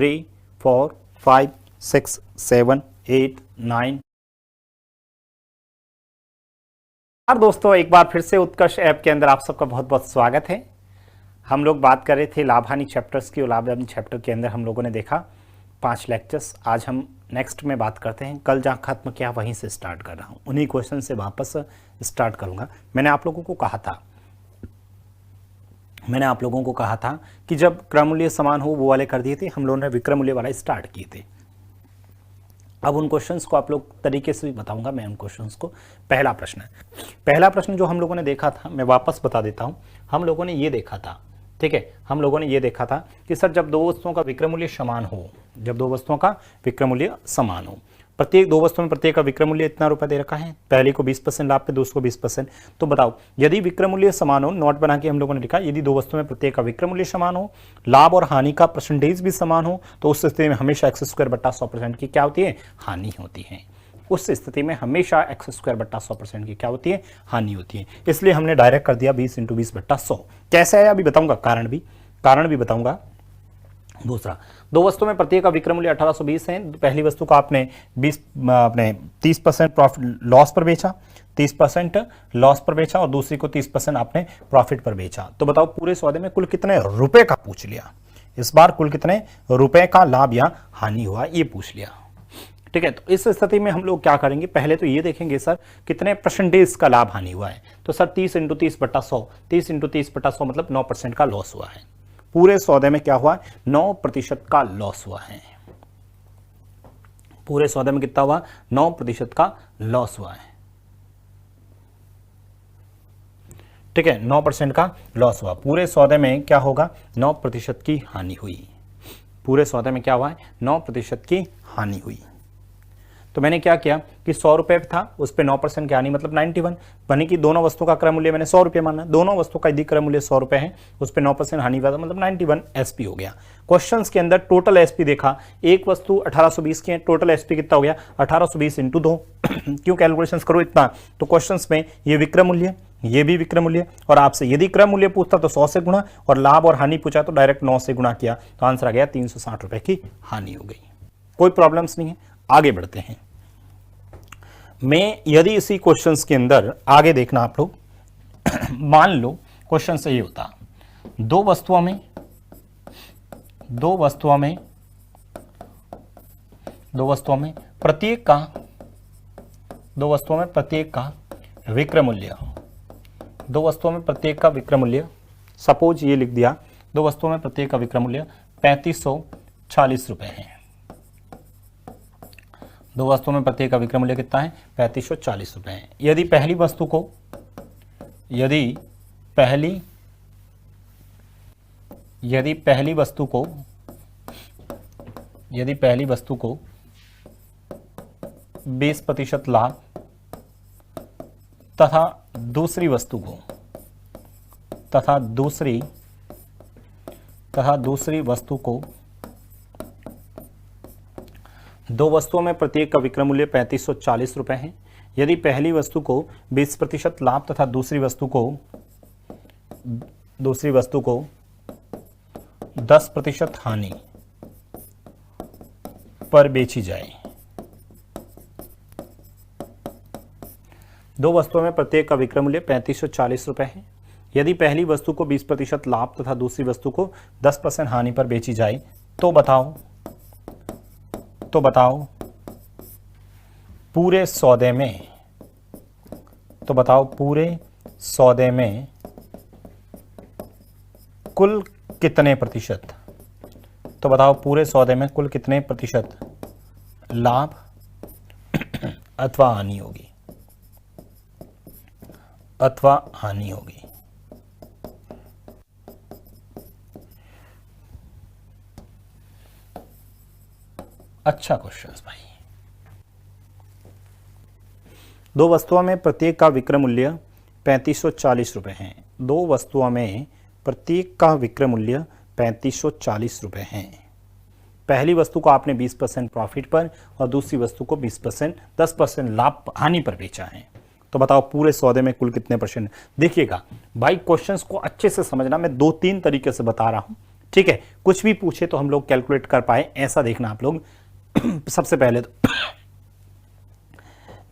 3 4 5 6 7 8 9। दोस्तों एक बार फिर से उत्कर्ष ऐप के अंदर आप सबका बहुत बहुत स्वागत है। हम लोग बात कर रहे थे लाभ हानि चैप्टर्स की और लाभ हानि चैप्टर के अंदर हम लोगों ने देखा 5 लेक्चर्स। आज हम नेक्स्ट में बात करते हैं। कल जहाँ खत्म किया वहीं से स्टार्ट कर रहा हूँ, उन्हीं क्वेश्चन से वापस स्टार्ट करूँगा। मैंने आप लोगों को कहा था कि जब क्रम मूल्य समान हो वो वाले कर दिए थे, हम लोगों ने विक्रम मूल्य वाला स्टार्ट किए थे। अब उन क्वेश्चंस को आप लोग तरीके से भी बताऊंगा मैं उन क्वेश्चंस को। पहला प्रश्न जो हम लोगों ने देखा था, मैं वापस बता देता हूं। हम लोगों ने ये देखा था, ठीक है, हम लोगों ने ये देखा था कि सर जब दो वस्तुओं का विक्रम मूल्य समान हो, जब दो वस्तुओं का विक्रम मूल्य समान हो, प्रत्येक दो वस्तुओं में प्रत्येक का विक्रम मूल्य इतना रुपए दे रखा है, पहले को 20% लाभ पे दूसरे को 20%। तो बताओ यदि विक्रम मूल्य समान हो, नोट बना के हम लोगों ने लिखा यदि दो वस्तुओं में प्रत्येक का विक्रम मूल्य समान हो, लाभ और हानि का परसेंटेज भी समान हो, तो उस स्थिति में हमेशा x²/100% की क्या होती है, हानि होती है। उस स्थिति में हमेशा x²/100% की क्या होती है, हानि होती है। इसलिए हमने डायरेक्ट कर दिया 20 × 20/100। कैसे है अभी बताऊंगा, कारण भी बताऊंगा। दूसरा, दो वस्तुओं में प्रत्येक का विक्रम मूल्य 1820 है। पहली वस्तु का आपने 30% प्रॉफिट लॉस पर बेचा, 30% लॉस पर बेचा और दूसरी को 30% आपने प्रॉफिट पर बेचा। तो बताओ पूरे सौदे में कुल कितने रुपए का पूछ लिया, इस बार कुल कितने रुपए का लाभ या हानि हुआ ये पूछ लिया, ठीक है। तो इस स्थिति में हम लोग क्या करेंगे, पहले तो ये देखेंगे सर कितने परसेंटेज का लाभ हानि हुआ है। तो सर 30 × 30/100, 30 × 30/100 मतलब 9% का लॉस हुआ है। पूरे सौदे में क्या हुआ, 9% का लॉस हुआ है। पूरे सौदे में कितना हुआ, 9% का लॉस हुआ है, ठीक है, 9% का लॉस हुआ। पूरे सौदे में क्या होगा, 9% की हानि हुई। पूरे सौदे में क्या हुआ है, 9% की हानि हुई। तो मैंने क्या किया कि 100 रुपए था, उस पर 9% की हानि मतलब 91 बनी कि दोनों वस्तुओं का क्रय मूल्य मैंने 100 रुपये माना, दोनों वस्तुओं का यदि क्रय मूल्य 100 रुपये है उस पर 9% हानि हुआ मतलब 91 एसपी हो गया। क्वेश्चंस के अंदर टोटल एसपी देखा, एक वस्तु 1820 की है, टोटल एसपी कितना हो गया 1820 × 2। क्यों कैलकुलेशन करो इतना, तो क्वेश्चन में ये विक्रम मूल्य, ये भी विक्रम मूल्य, और आपसे यदि क्रम मूल्य पूछता तो 100 से गुणा और लाभ और हानि पूछा तो डायरेक्ट 9 से गुणा किया, तो आंसर आ गया 360 रुपए की हानि हो गई। कोई प्रॉब्लम्स नहीं है, आगे बढ़ते हैं। मैं यदि इसी क्वेश्चंस के अंदर आगे देखना आप लोग मान लो क्वेश्चन से ये होता, दो वस्तुओं में प्रत्येक का विक्रय मूल्य, दो वस्तुओं में प्रत्येक का विक्रय मूल्य, सपोज ये लिख दिया दो वस्तुओं में प्रत्येक का विक्रय मूल्य 3540 रुपए है। दो वस्तुओं में प्रत्येक का विक्रय मूल्य कितना है, 3540 रुपए है। यदि पहली वस्तु को 20% लाभ तथा दूसरी वस्तु को दो वस्तुओं में प्रत्येक का विक्रय मूल्य 3540 रुपए है। यदि पहली वस्तु को 20% लाभ तथा दूसरी वस्तु को 10% हानि पर बेची जाए, दो वस्तुओं में प्रत्येक का विक्रय मूल्य 3540 रुपए है। यदि पहली वस्तु को 20% लाभ तथा दूसरी वस्तु को 10% हानि पर बेची जाए, तो बताओ पूरे सौदे में कुल कितने प्रतिशत, तो बताओ पूरे सौदे में कुल कितने प्रतिशत लाभ अथवा हानि होगी। अच्छा क्वेश्चन भाई। दो वस्तुओं में प्रत्येक का विक्रय मूल्य 3540 रुपए है। दो वस्तुओं में प्रत्येक का विक्रय मूल्य 3540 रुपए है। पहली वस्तु को आपने 20% प्रॉफिट पर और दूसरी वस्तु को 10% लाभ हानि पर बेचा है। तो बताओ पूरे सौदे में कुल कितने परसेंट। देखिएगा भाई क्वेश्चंस को अच्छे से समझना, मैं 2-3 तरीके से बता रहा हूं। ठीक है, कुछ भी पूछे तो हम लोग कैलकुलेट कर पाए ऐसा देखना आप लोग। सबसे पहले तो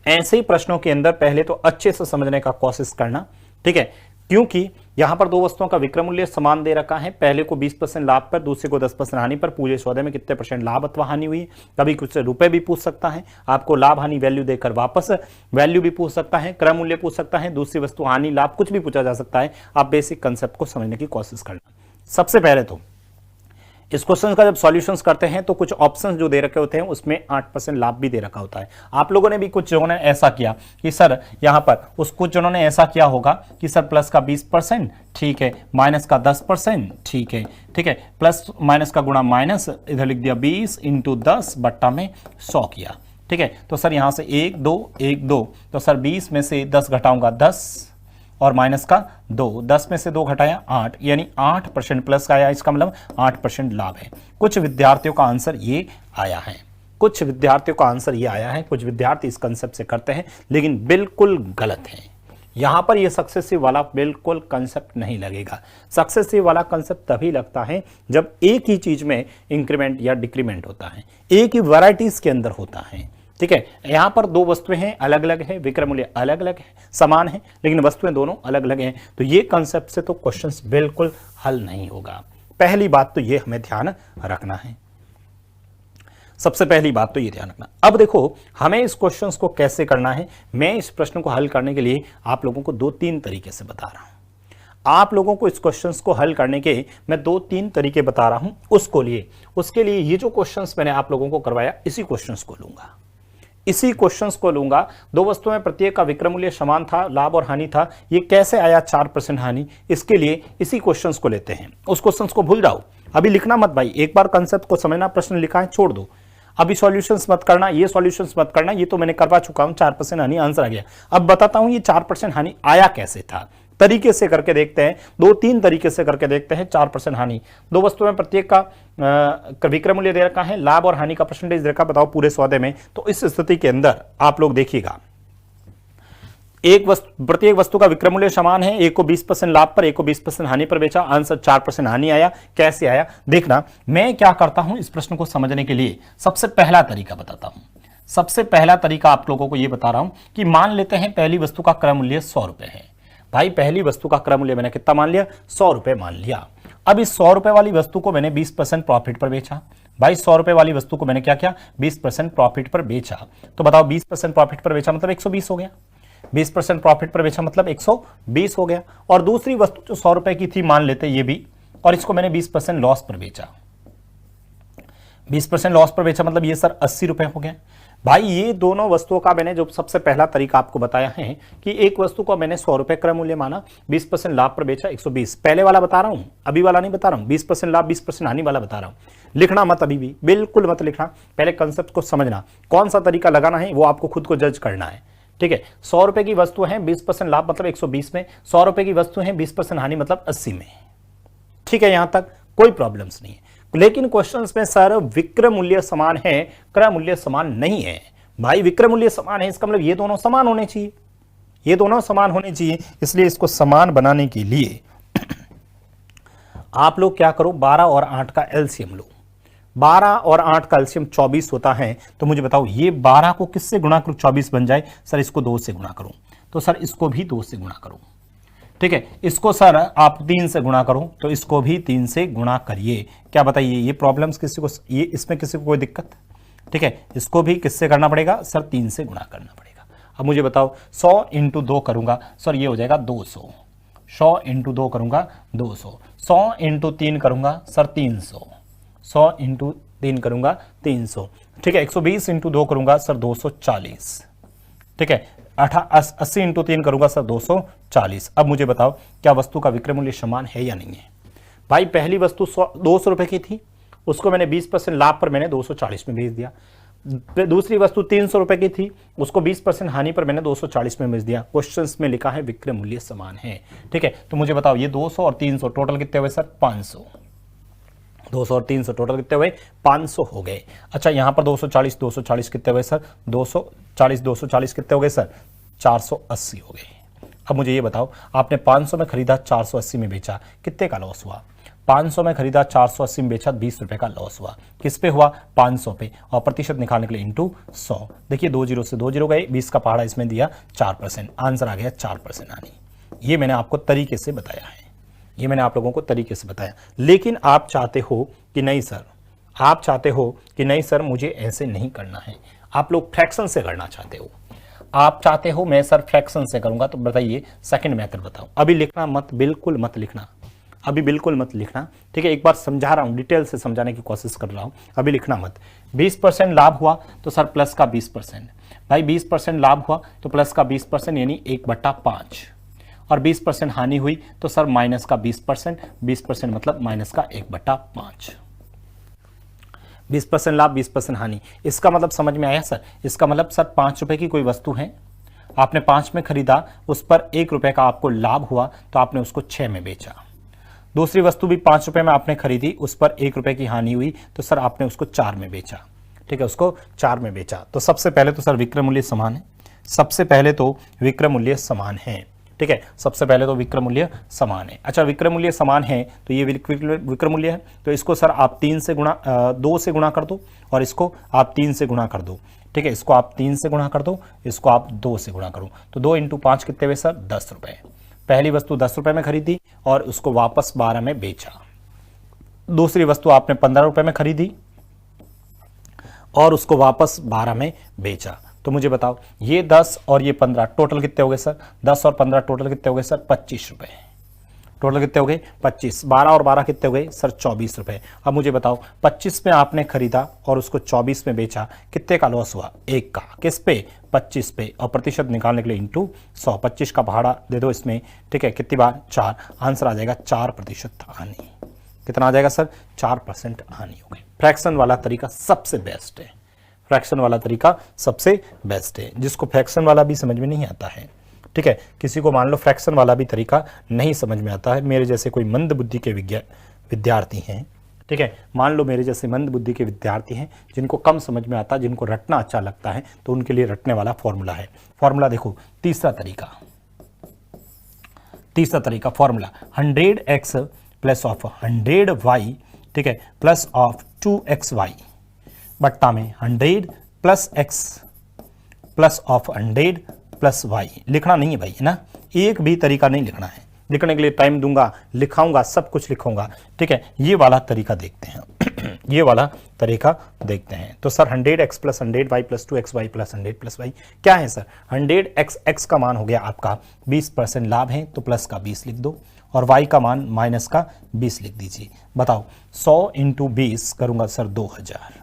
ऐसे ही प्रश्नों के अंदर पहले तो अच्छे से समझने का कोशिश करना, ठीक है, क्योंकि यहां पर दो वस्तुओं का विक्रय मूल्य समान दे रखा है, पहले को 20% लाभ पर, दूसरे को 10% हानि पर, पूरे सौदे में कितने परसेंट लाभ अथवा हानि हुई। कभी कुछ रुपए भी पूछ सकता है, आपको लाभ हानि वैल्यू देकर वापस वैल्यू भी पूछ सकता है, क्रय मूल्य पूछ सकता है, दूसरी वस्तु हानि लाभ कुछ भी पूछा जा सकता है। आप बेसिक कंसेप्ट को समझने की कोशिश करना। सबसे पहले तो इस क्वेश्चन का जब सॉल्यूशंस करते हैं तो कुछ ऑप्शंस जो दे रखे होते हैं उसमें 8% लाभ भी दे रखा होता है। आप लोगों ने भी कुछ जनों ने ऐसा किया कि सर यहां पर कुछ जनों ने ऐसा किया होगा कि सर प्लस का 20%, ठीक है, माइनस का 10%, ठीक है, ठीक है, प्लस माइनस का गुणा माइनस, इधर लिख दिया 20 इंटू 10 बट्टा में 100 किया, ठीक है। तो सर यहां से 1 2 1 2, तो सर 20 में से 10 घटाऊंगा 10 और माइनस का 2, 10 में से 2 घटाया 8, यानी 8% प्लस का आया, इसका मतलब 8% लाभ है। कुछ विद्यार्थियों का आंसर ये आया है, कुछ विद्यार्थियों का आंसर ये आया है, कुछ विद्यार्थी इस कंसेप्ट से करते हैं लेकिन बिल्कुल गलत है। यहां पर ये सक्सेसिव वाला बिल्कुल कंसेप्ट नहीं लगेगा। सक्सेसिव वाला कंसेप्ट तभी लगता है जब एक ही चीज में इंक्रीमेंट या डिक्रीमेंट होता है, एक ही वैरायटीज के अंदर होता है, ठीक है। यहां पर दो वस्तुएं हैं, अलग अलग है, विक्रय मूल्य अलग अलग है, समान है लेकिन वस्तुएं दोनों अलग अलग हैं, तो ये कंसेप्ट से तो क्वेश्चंस बिल्कुल हल नहीं होगा। पहली बात तो ये हमें ध्यान रखना है, सबसे पहली बात तो ये ध्यान रखना। अब देखो हमें इस क्वेश्चंस को कैसे करना है, मैं इस प्रश्न को हल करने के लिए आप लोगों को 2-3 तरीके से बता रहा हूं। आप लोगों को इस क्वेश्चंस को हल करने के मैं 2-3 तरीके बता रहा हूं। उसके लिए ये जो क्वेश्चंस मैंने आप लोगों को करवाया इसी क्वेश्चंस को लूंगा, इसी क्वेश्चंस को लूंगा। दो वस्तुओं में प्रत्येक का विक्रय मूल्य समान था, लाभ और हानि था, ये कैसे आया 4% हानि, इसके लिए इसी क्वेश्चंस को लेते हैं। उस क्वेश्चंस को भूल जाओ, अभी लिखना मत भाई, एक बार कंसेप्ट को समझना, प्रश्न लिखा है छोड़ दो, अभी सॉल्यूशंस मत करना, ये सॉल्यूशंस मत करना, ये तो मैंने करवा चुका हूं। 4% हानि आंसर आ गया। अब बताता हूं ये 4% हानि आया कैसे था, तरीके से करके देखते हैं, 2-3 तरीके से करके देखते हैं। 4% हानि, दो वस्तुओं में प्रत्येक का विक्रय मूल्य दे रखा है, लाभ और हानि का परसेंटेज दे रखा, बताओ पूरे सौदे में। तो इस स्थिति के अंदर आप लोग देखिएगा, प्रत्येक वस्तु का विक्रय मूल्य समान है, एक को 20% लाभ पर, एक को 20% हानि पर बेचा, आंसर 4% हानि आया। कैसे आया देखना। मैं क्या करता हूं इस प्रश्न को समझने के लिए, सबसे पहला तरीका बताता हूं। सबसे पहला तरीका आप लोगों को यह बता रहा हूं कि मान लेते हैं पहली वस्तु का क्रय मूल्य 100 रुपए है। भाई पहली वस्तु का क्रय मूल्य मैंने कितना मान लिया, 100 रुपए मान लिया। अब इस 100 रुपए वाली वस्तु को मैंने 20% प्रॉफिट पर बेचा। भाई 100 रुपए वाली वस्तु को मैंने क्या किया, 20% प्रॉफिट पर बेचा। तो बताओ 20% प्रॉफिट पर बेचा मतलब 120 हो गया, 20% प्रॉफिट पर बेचा मतलब 120 हो गया। और दूसरी वस्तु जो 100 रुपए की थी मान लेते ये भी, और इसको मैंने 20% लॉस पर बेचा। 20% लॉस पर बेचा मतलब ये सर 80 रुपए हो गया। भाई ये दोनों वस्तुओं का मैंने जो सबसे पहला तरीका आपको बताया है कि एक वस्तु को मैंने 100 रुपए क्रय मूल्य माना, 20% लाभ पर बेचा 120। पहले वाला बता रहा हूं, अभी वाला नहीं बता रहा हूं, 20% लाभ 20% हानि वाला बता रहा हूं। लिखना मत, अभी भी बिल्कुल मत लिखना, पहले कंसेप्ट को समझना, कौन सा तरीका लगाना है वो आपको खुद को जज करना है, ठीक है। 100 रुपए की वस्तु है, 20% लाभ मतलब 120 में, 100 रुपए की वस्तु है 20% हानि मतलब 80 में, ठीक है। यहां तक कोई प्रॉब्लम्स नहीं है। लेकिन क्वेश्चंस में सर विक्रय मूल्य समान है, क्रय मूल्य समान नहीं है। भाई विक्रय मूल्य समान है इसका मतलब ये दोनों समान होने चाहिए, ये दोनों समान होने चाहिए। इसलिए इसको समान बनाने के लिए आप लोग क्या करो, 12 और 8 का एलसीएम लो। 12 और 8 का एलसीएम 24 होता है। तो मुझे बताओ ये 12 को किससे गुणा करूं 24 बन जाए, सर इसको 2 से गुणा करूं, तो सर इसको भी 2 से गुणा करूं, ठीक है। इसको सर आप 3 से गुणा करो, तो इसको भी 3 से गुणा करिए। क्या बताइए ये प्रॉब्लम्स किसी को, ये इसमें किसी को कोई दिक्कत, ठीक है। इसको भी किससे करना पड़ेगा सर, 3 से गुणा करना पड़ेगा। अब मुझे बताओ 100 इंटू 2 करूंगा सर, ये हो जाएगा 200। 100 इंटू 2 करूंगा 200, 100 इंटू 3 करूंगा सर 300, 100 इंटू 3 करूंगा 300, ठीक है। 120 इंटू 2 करूंगा सर 240, ठीक है। 80 इंटू 3 करूंगा सर 240। अब मुझे बताओ क्या वस्तु का विक्रय मूल्य समान है या नहीं है। भाई पहली वस्तु 200 रुपए की थी, उसको मैंने 20% लाभ पर मैंने 240 में बेच दिया। दूसरी वस्तु 300 रुपए की थी, उसको 20% हानि पर मैंने 240 में बेच दिया। क्वेश्चंस में लिखा है विक्रय मूल्य समान है, ठीक है। तो मुझे बताओ ये 200 और 300 टोटल कितने हुए सर, 500। 200 और 300 टोटल कितने हुए, 500 हो गए। अच्छा यहां पर 240 कितने हुए सर, 240 कितने हो गए सर, 480 हो गए। अब मुझे ये बताओ आपने 500 में खरीदा, 480 में बेचा, कितने का लॉस हुआ। 500 में खरीदा, 480 में बेचा, 20 रुपए का लॉस हुआ। किस पे हुआ? 500 पे। और प्रतिशत निकालने के लिए इंटू 100। देखिए 2 जीरो से 2 जीरो गए, 20 का पहाड़ा इसमें दिया 4%, आंसर आ गया 4% आनी। ये मैंने आपको तरीके से बताया है, ये मैंने आप लोगों को तरीके से बताया। लेकिन आप चाहते हो कि नहीं सर, आप चाहते हो कि नहीं सर मुझे ऐसे नहीं करना है, आप लोग फ्रैक्शन से करना चाहते हो, आप चाहते हो मैं सर फ्रैक्शन से करूंगा, तो बताइए सेकंड मेथड बताओ। अभी लिखना मत, बिल्कुल मत लिखना, अभी बिल्कुल मत लिखना, ठीक है। एक बार समझा रहा हूं, डिटेल से समझाने की कोशिश कर रहा हूं, अभी लिखना मत। 20% लाभ हुआ तो सर प्लस का 20%, भाई 20% लाभ हुआ तो प्लस का 20% यानी 1/5, और 20% हानि हुई तो सर माइनस का 20%, 20% मतलब माइनस का 1/5। 20% लाभ, 20% हानि, इसका मतलब समझ में आया सर? इसका मतलब सर 5 रुपए की कोई वस्तु है, आपने 5 में खरीदा, उस पर 1 रुपए का आपको लाभ हुआ तो आपने उसको 6 में बेचा। दूसरी वस्तु भी 5 रुपए में आपने खरीदी, उस पर 1 रुपए की हानि हुई तो सर आपने उसको 4 में बेचा, ठीक है, उसको 4 में बेचा। तो सबसे पहले तो सर विक्रय मूल्य समान है, सबसे पहले तो विक्रय मूल्य समान है, ठीक है, सबसे पहले तो विक्रय मूल्य समान है। अच्छा, विक्रय मूल्य समान है तो ये विक्रय मूल्य है, तो इसको सर आप 2 से गुणा कर दो, और इसको आप 3 से गुणा कर दो, ठीक है, इसको आप 3 से गुणा कर दो, इसको आप 2 से गुणा करो, तो 2 × 5 कितने हुए सर? 10 रुपए। पहली वस्तु 10 रुपए में खरीदी और उसको वापस 12 में बेचा। दूसरी वस्तु आपने 15 रुपए में खरीदी और उसको वापस 12 में बेचा। तो मुझे बताओ ये 10 और ये 15 टोटल कितने हो गए सर? 10 और 15 टोटल कितने हो गए सर? 25 रुपए। टोटल कितने हो गए? 25। 12 और 12 कितने हो गए सर? 24 रुपए। अब मुझे बताओ 25 में आपने खरीदा और उसको 24 में बेचा, कितने का लॉस हुआ? 1 का। किस पे? 25 पे। और प्रतिशत निकालने के लिए इंटू 100, 25 का भाड़ा दे दो इसमें, ठीक है, कितनी बार? 4। आंसर आ जाएगा 4% हानि। कितना आ जाएगा सर? 4% हानि हो गई। फ्रैक्शन वाला तरीका सबसे बेस्ट है, फ्रैक्शन वाला तरीका सबसे बेस्ट है। जिसको फ्रैक्शन वाला भी समझ में नहीं आता है, ठीक है, किसी को मान लो फ्रैक्शन वाला भी तरीका नहीं समझ में आता है, मेरे जैसे कोई मंद बुद्धि के विद्यार्थी हैं, ठीक है, मान लो मेरे जैसे मंद बुद्धि के विद्यार्थी हैं जिनको कम समझ में आता, जिनको रटना अच्छा लगता है, तो उनके लिए रटने वाला फॉर्मूला है। फॉर्मूला देखो, तीसरा तरीका formula 100x plus of 100y, ठीक है, प्लस ऑफ 2xy बट्टा में 100 plus x plus of 100 plus y। लिखना नहीं है भाई, है ना, एक भी तरीका नहीं लिखना है, लिखने के लिए टाइम दूंगा, लिखाऊंगा, सब कुछ लिखूंगा, ठीक है। ये वाला तरीका देखते हैं ये वाला तरीका देखते हैं। तो sir 100x plus 100y plus 2xy plus 100 plus y क्या है सर? 100x का मान हो गया आपका 20% लाभ है तो प्लस का 20 लिख दो, और y का मान माइनस का 20 लिख दीजिए। बताओ 100 × 20 करूंगा सर 2000,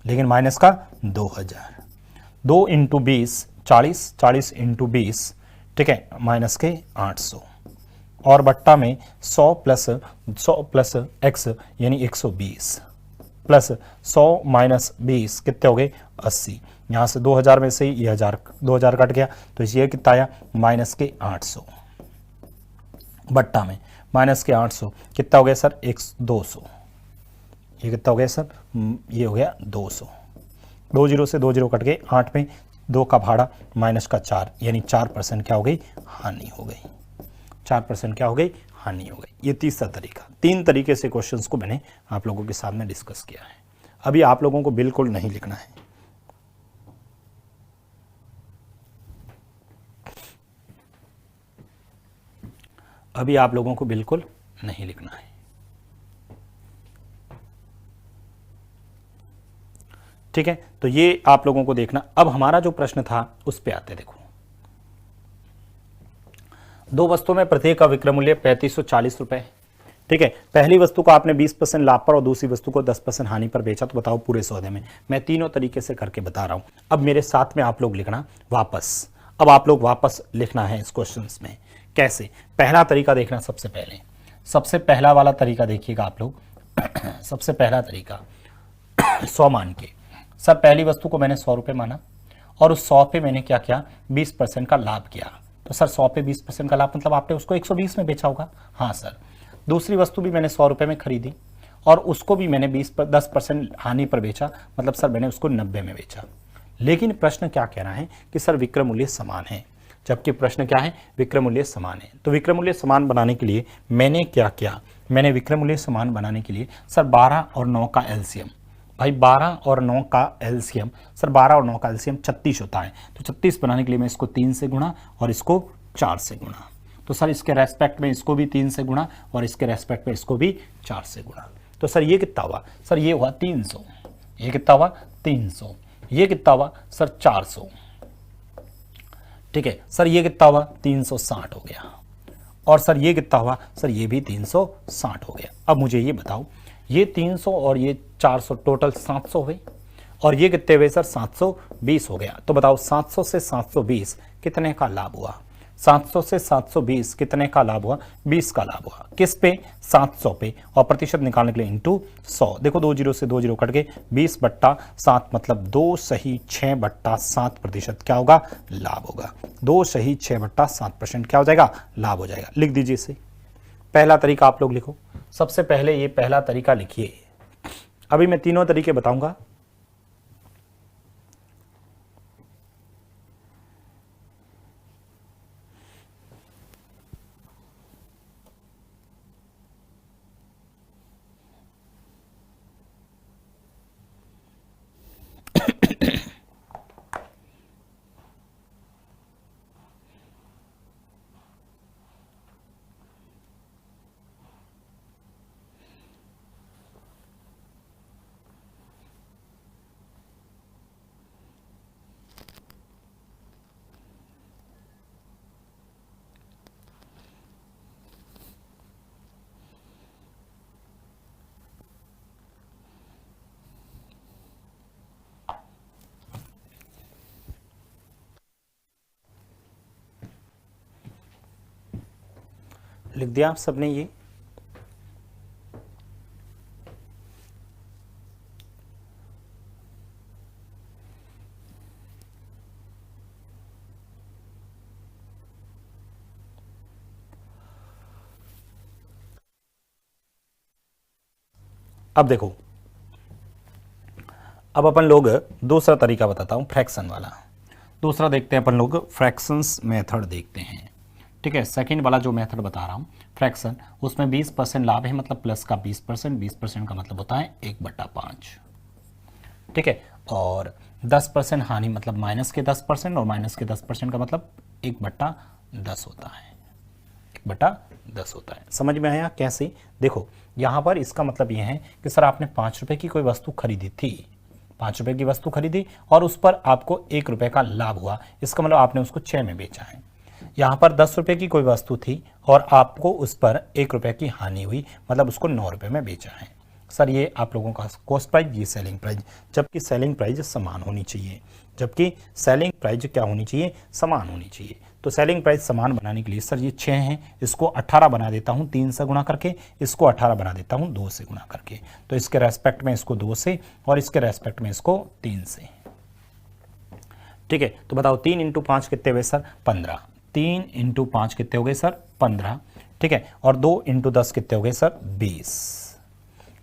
लेकिन माइनस का 2000। 2 × 20 40, 40 × 20, ठीक है, माइनस के 800, और बट्टा में 100 प्लस x यानी 120 प्लस 100 माइनस 20 कितने हो गए? 80। यहाँ से 2000 में से ये 2000 कट गया तो ये कितना आया? माइनस के 800 बट्टा में माइनस के 800 कितना हो गया सर? 200। ये कितना हो गया सर? ये हो गया 200। 2 जीरो से 2 जीरो कट गए, 8 में 2 का भाड़ा माइनस का 4, यानी 4% क्या हो गई? हानि हो गई। 4% क्या हो गई? हानि हो गई। ये तीसरा तरीका। 3 तरीके से क्वेश्चंस को मैंने आप लोगों के सामने डिस्कस किया है। अभी आप लोगों को बिल्कुल नहीं लिखना है, अभी आप लोगों को बिल्कुल नहीं लिखना है, ठीक है। तो ये आप लोगों को देखना। अब हमारा जो प्रश्न था उस पे आते। देखो, 2 वस्तुओं में प्रत्येक का विक्रय मूल्य 3540 रुपए, ठीक है। पहली वस्तु को आपने 20% लाभ पर और दूसरी वस्तु को 10% हानि पर बेचा, तो बताओ पूरे सौदे में। मैं तीनों तरीके से करके बता रहा हूं। अब मेरे साथ में आप लोग लिखना वापस, अब आप लोग वापस लिखना है इस क्वेश्चन में। कैसे? पहला तरीका देखना। सबसे पहला वाला तरीका देखिएगा आप लोग। सबसे पहला तरीका 100 मान के, सर पहली वस्तु को मैंने 100 रुपये माना और उस 100 पे मैंने क्या किया? 20% का लाभ किया। तो सर 100 पे 20% का लाभ मतलब आपने उसको 120 में बेचा होगा। हाँ सर। दूसरी वस्तु भी मैंने 100 रुपये में खरीदी और उसको भी मैंने 10% हानि पर बेचा, मतलब सर मैंने उसको 90 में बेचा। लेकिन प्रश्न क्या कह रहा है कि सर विक्रय मूल्य समान है, जबकि प्रश्न क्या है? विक्रय मूल्य समान है। तो विक्रय मूल्य समान बनाने के लिए मैंने क्या किया? मैंने विक्रमूल्य समान बनाने के लिए सर 12 और 9 का एलसीएम, भाई 12 और 9 का एलसीएम, सर 12 और 9 का एलसीएम 36 होता है, तो 36 बनाने के लिए मैं इसको 3 से गुणा और इसको 4 से गुणा, तो सर इसके रेस्पेक्ट में इसको भी 3 से गुणा और इसके रेस्पेक्ट में इसको भी 4 से गुणा, तो सर ये कितना हुआ, सर ये हुआ 300, ये कितना हुआ 300, ये कितना हुआ सर 400, ठीक है सर ये कितना हुआ 360 हो गया, और सर ये कितना हुआ, सर ये भी 360 हो गया। अब मुझे ये बताओ, ये 300 और ये 400 टोटल 700 हुए, और ये कितने हुए सर 720 हो गया। तो बताओ 700 से 720 कितने का लाभ हुआ, 700 से 720 कितने का लाभ हुआ, 20 का लाभ हुआ। किस पे, 700 पे, और प्रतिशत निकालने के लिए इंटू 100। देखो 2 जीरो से 2 जीरो कट के 20/7 मतलब 2 सही 6/7 प्रतिशत क्या होगा, लाभ होगा। 2 सही 6/7% क्या हो जाएगा, लाभ हो जाएगा। लिख दीजिए इसे। पहला तरीका आप लोग लिखो, सबसे पहले ये पहला तरीका लिखिए। अभी मैं तीनों तरीके बताऊंगा। लिख दिया आप सबने ये। अब देखो, अब अपन लोग दूसरा तरीका बताता हूं, फ्रैक्शन वाला। दूसरा देखते हैं अपन लोग, फ्रैक्शंस मेथड देखते हैं। ठीक है, सेकंड वाला जो मेथड बता रहा हूं फ्रैक्शन, उसमें 20% लाभ है, मतलब प्लस का 20%, 20% का मतलब होता है 1/5। ठीक है, और 10% हानि मतलब माइनस के 10%, और माइनस के 10% का मतलब 1/10 होता है, 1/10 होता है। समझ में आया कैसे? देखो यहां पर इसका मतलब यह है कि सर आपने 5 रुपए की कोई वस्तु खरीदी थी, 5 रुपए की वस्तु खरीदी और उस पर आपको 1 रुपए का लाभ हुआ, इसका मतलब आपने उसको 6 में बेचा है। यहाँ पर 10 रुपए की कोई वस्तु थी और आपको उस पर 1 रुपए की हानि हुई, मतलब उसको 9 रुपए में बेचा है। सर ये आप लोगों का कॉस्ट प्राइस, ये सेलिंग प्राइस, जबकि सेलिंग प्राइस समान होनी चाहिए, जबकि सेलिंग प्राइस क्या होनी चाहिए, समान होनी चाहिए। तो सेलिंग प्राइस समान बनाने के लिए सर ये 6 हैं, इसको 18 बना देता हूँ 3 से गुणा करके, इसको 18 बना देता हूँ 2 से गुणा करके। तो इसके रेस्पेक्ट में इसको 2 से और इसके रेस्पेक्ट में इसको 3 से। ठीक है, तो बताओ 3 × 5 कितने हुए सर, 15। 3 × 5 कितने हो गए सर, 15। ठीक है, और 2 × 10 कितने हो गए सर, 20।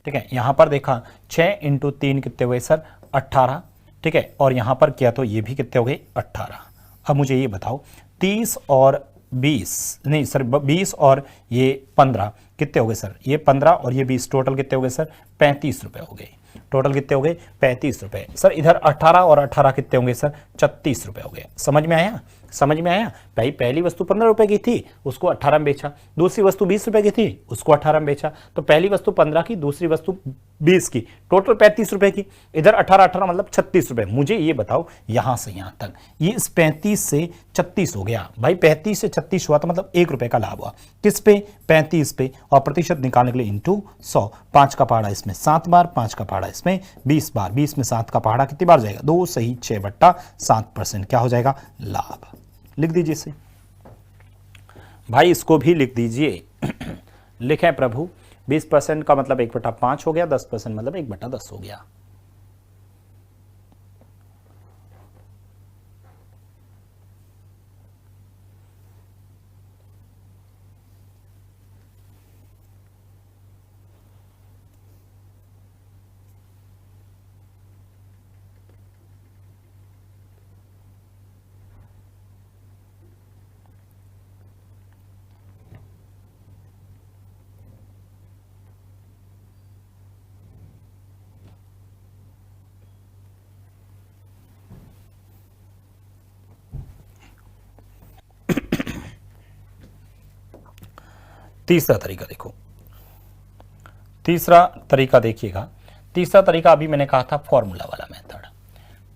ठीक है, यहां पर देखा 6 × 3 कितने हुए सर, 18। ठीक है, और यहां पर किया तो ये भी कितने हो गए, 18। अब मुझे ये बताओ 30 और 20 नहीं सर 20 और ये 15 कितने हो गए सर, ये 15 और ये 20 टोटल कितने हो गए सर, 35 रुपए हो गए। टोटल कितने हो गए, 35 रुपए। सर इधर 18 और 18 कितने होंगे सर, 36 रुपए हो गए। समझ में आया, समझ में आया? भाई पहली वस्तु 15 रुपए की थी, उसको 18 में बेचा, दूसरी वस्तु 20 रुपए की थी, उसको 18 में बेचा, तो पहली वस्तु 15 की, दूसरी वस्तु 20 की, टोटल 35 रुपए की। इधर 18 18 मतलब 36 रुपए। मुझे ये बताओ यहां से यहां तक ये इस 35 से 36 हो गया, भाई 35 से 36 हुआ तो मतलब 1 रुपए का लाभ हुआ। किस पे, 35 पे, और प्रतिशत निकालने के लिए इंटू 100। 5 का पहाड़ा इसमें 7 बार, 5 का पहाड़ा इसमें 20 बार, 20 में 7 का पहाड़ा कितनी बार जाएगा, 2 सही 6/7% क्या हो जाएगा, लाभ। लिख दीजिए इसे भाई, इसको भी लिख दीजिए। लिखें प्रभु, 20% का मतलब 1/5 हो गया, 10% मतलब 1/10 हो गया। तीसरा तरीका देखो, तीसरा तरीका देखिएगा। तीसरा तरीका अभी मैंने कहा था फॉर्मूला वाला मेथड।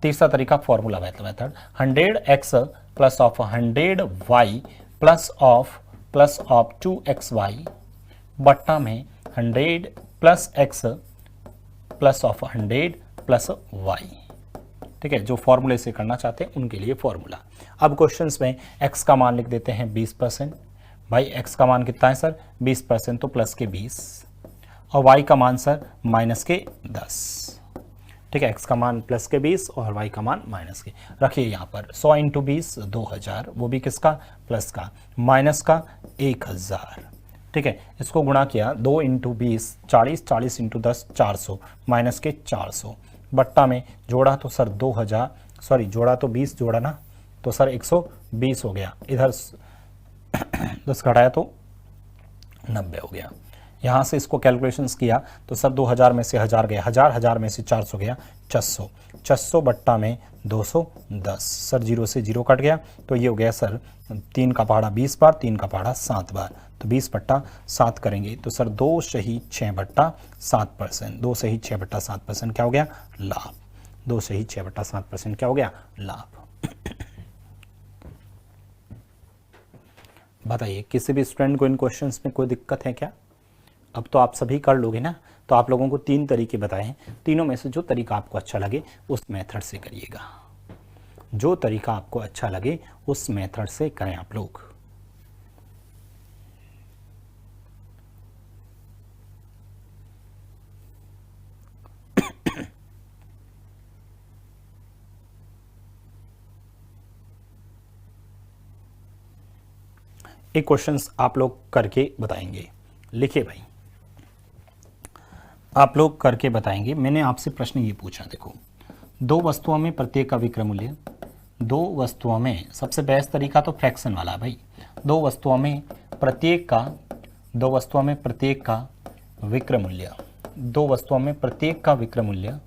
तीसरा तरीका formula method 100x plus of 100y plus of 2xy बट्टा में 100 plus x plus of 100 plus y। ठीक है, जो फॉर्मूले से करना चाहते हैं उनके लिए फॉर्मूला। अब क्वेश्चंस में x का मान लिख देते हैं 20%। भाई x का मान कितना है सर? 20%, तो प्लस के 20, और y का मान सर माइनस के 10। ठीक है, x का मान प्लस के 20 और y का मान माइनस के। रखिए यहाँ पर 100 इंटू 20 2000, वो भी किसका? प्लस का, माइनस का 1000। ठीक है, इसको गुणा किया 2 इंटू 20 40, 40 इंटू 10 400, माइनस के 400 बट्टा में जोड़ा तो सर 2000, सॉरी जोड़ा तो 20 जोड़ा ना, तो सर 120 हो गया। इधर 10 घटाया तो 90 हो गया। यहाँ से इसको कैलकुलेशंस किया तो सर 2000 में से 1000 गया, 1000 में से 400 गया 600, 600 बट्टा में 210। सर 0 से 0 कट गया, तो ये हो गया सर 3 का पहाड़ा 20 बार, 3 का पहाड़ा 7 बार, तो 20 बट्टा 7 करेंगे तो सर 2 सही 6 बट्टा 7%, 2 सही 6 बट्टा 7% क्या हो गया? लाभ। 2 सही 6 बट्टा 7% क्या हो गया? लाभ। बताइए, किसी भी स्टूडेंट को इन क्वेश्चंस में कोई दिक्कत है क्या? अब तो आप सभी कर लोगे ना। तो आप लोगों को 3 तरीके बताए हैं, तीनों में से जो तरीका आपको अच्छा लगे उस मेथड से करिएगा। जो तरीका आपको अच्छा लगे उस मेथड से करें आप लोग। एक क्वेश्चंस आप लोग करके बताएंगे। लिखिए भाई, आप लोग करके बताएंगे। मैंने आपसे प्रश्न ये पूछा, देखो 2 वस्तुओं में प्रत्येक का विक्रय मूल्य, 2 वस्तुओं में, सबसे बेस्ट तरीका तो फ्रैक्शन वाला भाई। 2 वस्तुओं में प्रत्येक का, 2 वस्तुओं में प्रत्येक का विक्रय मूल्य, 2 वस्तुओं में प्रत्येक का विक्रय मूल्य,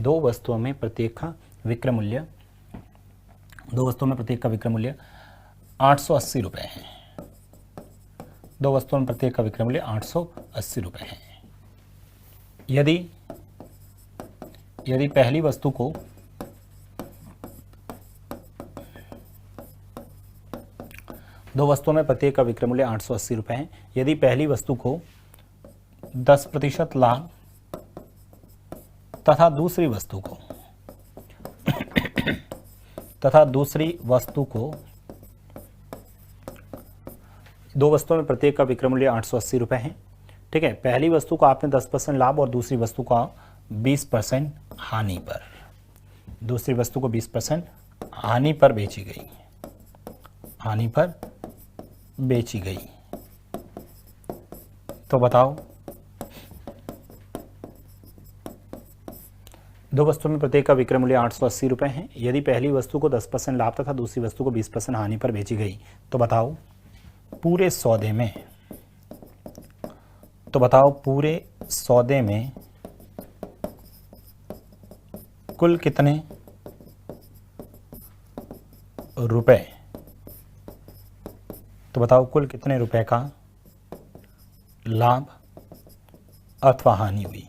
2 वस्तुओं में प्रत्येक का विक्रय मूल्य, 2 वस्तुओं में प्रत्येक का विक्रय मूल्य 880 रुपये है। 2 वस्तुओं में प्रत्येक का विक्रय मूल्य 880 रुपये है। यदि पहली वस्तु को दो वस्तुओं में प्रत्येक का विक्रय मूल्य 880 रुपये है, यदि पहली वस्तु को 10% लाभ तथा दूसरी वस्तु को दो वस्तुओं में प्रत्येक का विक्रय मूल्य 880 रुपये है। ठीक है, पहली वस्तु को आपने 10% लाभ और दूसरी वस्तु का 20% हानि पर, दूसरी वस्तु को 20% हानि पर बेची गई, हानि पर बेची गई, तो बताओ, दो वस्तुओं में प्रत्येक का विक्रय मूल्य 880 रुपये है, यदि पहली वस्तु को 10% लाभ तथा दूसरी वस्तु को 20% हानि पर बेची गई, तो बताओ पूरे सौदे में, तो बताओ पूरे सौदे में कुल कितने रुपए, तो बताओ कुल कितने रुपए का लाभ अथवा हानि हुई।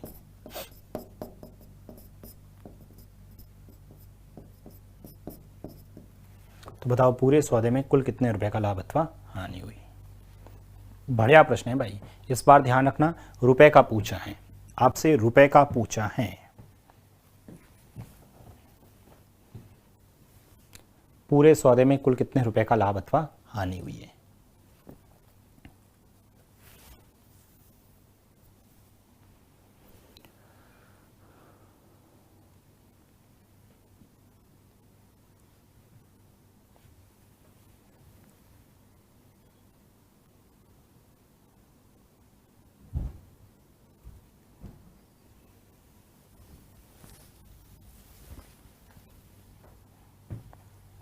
तो बताओ पूरे सौदे में कुल कितने रुपए का लाभ अथवा हानि हुई। बढ़िया प्रश्न है भाई। इस बार ध्यान रखना, रुपए का पूछा है आपसे, रुपए का पूछा है। पूरे सौदे में कुल कितने रुपए का लाभ अथवा हानि हुई है।